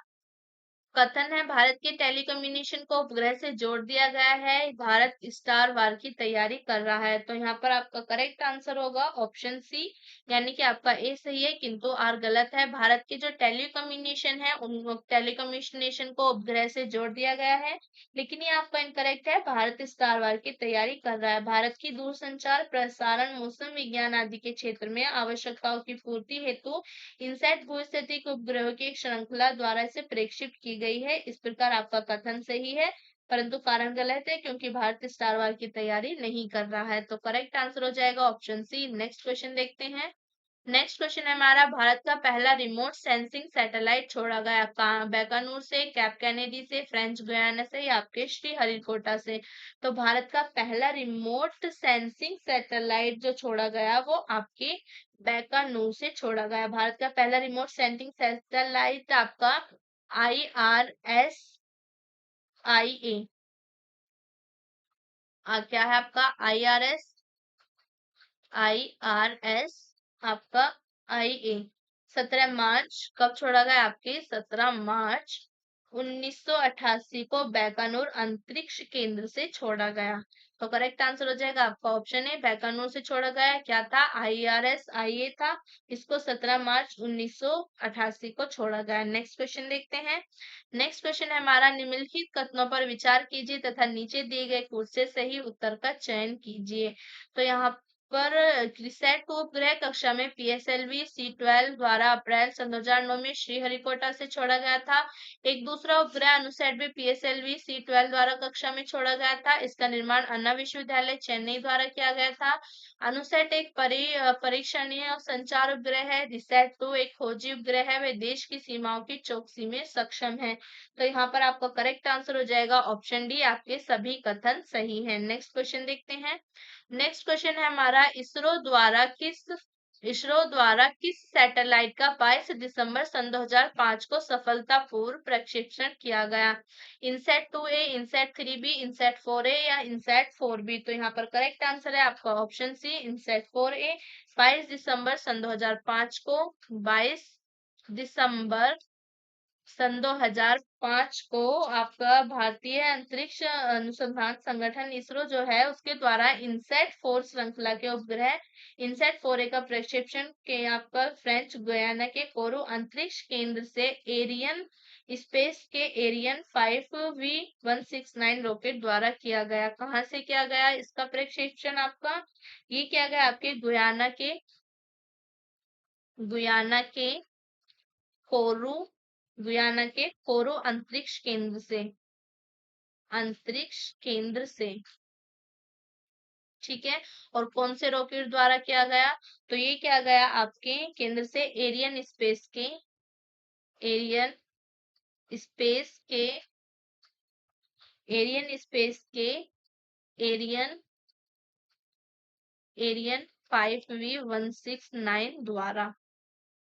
कथन है भारत के टेलीकम्युनिकेशन को उपग्रह से जोड़ दिया गया है, भारत स्टार वार की तैयारी कर रहा है। तो यहाँ पर आपका करेक्ट आंसर होगा ऑप्शन सी, यानी कि आपका ए सही है किंतु आर गलत है। भारत के जो टेलीकम्युनिकेशन है उन टेलीकम्युनिकेशन को उपग्रह से जोड़ दिया गया है, लेकिन ये आपका इनकरेक्ट है। भारत स्टार वार की तैयारी कर रहा है। भारत की दूरसंचार, प्रसारण, मौसम विज्ञान आदि के क्षेत्र में आवश्यकताओं की पूर्ति हेतु इनसैट भूस्थितिक उपग्रहों की एक श्रृंखला द्वारा इसे प्रेक्षित की गई है। इस प्रकार आपका कथन सही है परंतु कारण गलत है क्योंकि भारत स्टार वार की तैयारी नहीं कर रहा है। तो करेक्ट आंसर हो जाएगा ऑप्शन सी। नेक्स्ट क्वेश्चन देखते हैं। नेक्स्ट क्वेश्चन है हमारा, भारत का पहला रिमोट सेंसिंग सैटेलाइट छोड़ा गया बीकानेर से, कैप कैनेडी से, फ्रेंच गुयाना से या आपके श्रीहरिकोटा से? तो भारत का पहला रिमोट सेंसिंग सैटेलाइट जो छोड़ा गया वो आपके बीकानेर से छोड़ा गया। भारत का पहला रिमोट सेंसिंग सैटेलाइट आपका IRS-IA क्या है आपका IRS आपका IA 17 मार्च कब छोड़ा गया? आपके 17 मार्च 1988 को बीकानेर अंतरिक्ष केंद्र से छोड़ा गया। तो करेक्ट आंसर हो जाएगा आपका ऑप्शन है, बीकानेर से छोड़ा गया। क्या था? IRS-IA था। इसको 17 मार्च 1988 को छोड़ा गया। नेक्स्ट क्वेश्चन देखते हैं। नेक्स्ट क्वेश्चन है हमारा, निम्नलिखित कथनों पर विचार कीजिए तथा नीचे दिए गए कोड से सही उत्तर का चयन कीजिए। तो यहाँ पर रिसेट को उपग्रह कक्षा में PSLV C12 द्वारा अप्रैल सन 2009 में श्रीहरिकोटा से छोड़ा गया था। एक दूसरा उपग्रह अनुसेट भी PSLV C12 द्वारा कक्षा में छोड़ा गया था। इसका निर्माण अन्ना विश्वविद्यालय चेन्नई द्वारा किया गया था। अनुसेट एक परीक्षणीय और संचार उपग्रह है। रिसेट 2 एक खोजी उपग्रह है, वे देश की सीमाओं की चौकसी में सक्षम है। तो यहाँ पर आपका करेक्ट आंसर हो जाएगा ऑप्शन डी, आपके सभी कथन सही है। नेक्स्ट क्वेश्चन देखते हैं। नेक्स्ट क्वेश्चन है हमारा, इसरो द्वारा किस सैटेलाइट का 22 दिसंबर सन 2005 को सफलतापूर्व प्रक्षेपण किया गया? INSAT 2A, INSAT 3B, INSAT 4A या इनसैट 4B? तो यहाँ पर करेक्ट आंसर है आपका ऑप्शन सी, इनसैट 4A। 22 दिसंबर सन 2005 को 22 दिसंबर सन 2005 को आपका भारतीय अंतरिक्ष अनुसंधान संगठन इसरो जो है उसके द्वारा इनसैट 4 श्रृंखला के उपग्रह इनसैट 4A का प्रक्षेपण के आपका फ्रेंच गुयाना के कोरू अंतरिक्ष केंद्र से एरियन स्पेस के एरियन 5V169 रॉकेट द्वारा किया गया। कहाँ से किया गया इसका प्रक्षेपण आपका? ये किया गया आपके गुयाना के कोरू गुयाना के कोरो अंतरिक्ष केंद्र से। ठीक है, और कौन से रॉकेट द्वारा किया गया? तो ये किया गया आपके केंद्र से एरियन स्पेस के एरियन स्पेस के एरियन एरियन 5V169 द्वारा।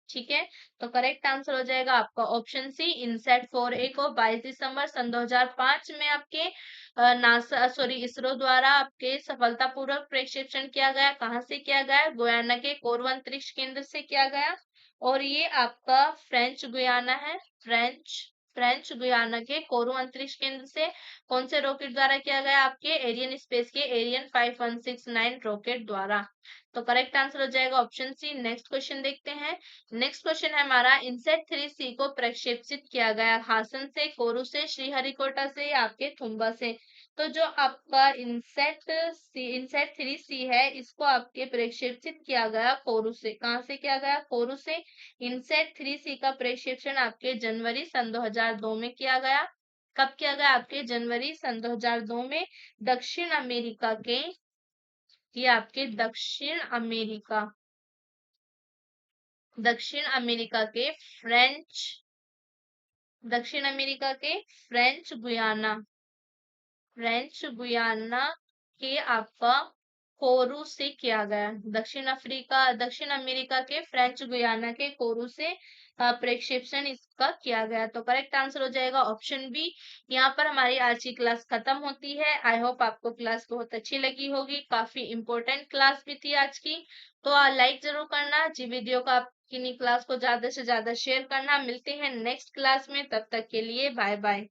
ठीक है, तो करेक्ट आंसर हो जाएगा आपका ऑप्शन सी, इनसैट 4A को 22 दिसंबर सन 2005 में आपके नासा सॉरी इसरो द्वारा आपके सफलतापूर्वक प्रक्षेपण किया गया। कहाँ से किया गया? गुयाना के कोरू अंतरिक्ष केंद्र से किया गया। और ये आपका फ्रेंच गुयाना है, फ्रेंच गुयाना के कोरू अंतरिक्ष केंद्र से कौन से रॉकेट द्वारा किया गया? आपके एरियन स्पेस के एरियन 5169 रॉकेट द्वारा। तो करेक्ट आंसर हो जाएगा ऑप्शन सी। नेक्स्ट क्वेश्चन देखते हैं। नेक्स्ट क्वेश्चन है हमारा, इनसेट 3C को प्रक्षेपित किया गया हासन से, कोरू से, श्रीहरिकोटा से या आपके थुम्बा से? तो जो आपका इनसेट 3C है इसको आपके प्रक्षेपित किया गया कोरू से। कहाँ से किया गया? कोरू से। इनसेट 3C का प्रक्षेपण आपके जनवरी सन 2002 में किया गया। कब किया गया? आपके जनवरी सन 2002 में दक्षिण अमेरिका के ये आपके दक्षिण अमेरिका के फ्रेंच गुयाना के आपका कोरू से किया गया। दक्षिण अमेरिका के फ्रेंच गुयाना के कोरू से प्रक्षेपण इसका किया गया। तो करेक्ट आंसर हो जाएगा ऑप्शन बी। यहाँ पर हमारी आज की क्लास खत्म होती है। आई होप आपको क्लास बहुत अच्छी लगी होगी, काफी इंपॉर्टेंट क्लास भी थी आज की। तो लाइक जरूर करना जी वीडियो को, आपकी क्लास को ज्यादा से ज्यादा शेयर करना। मिलते हैं नेक्स्ट क्लास में, तब तक के लिए बाय बाय।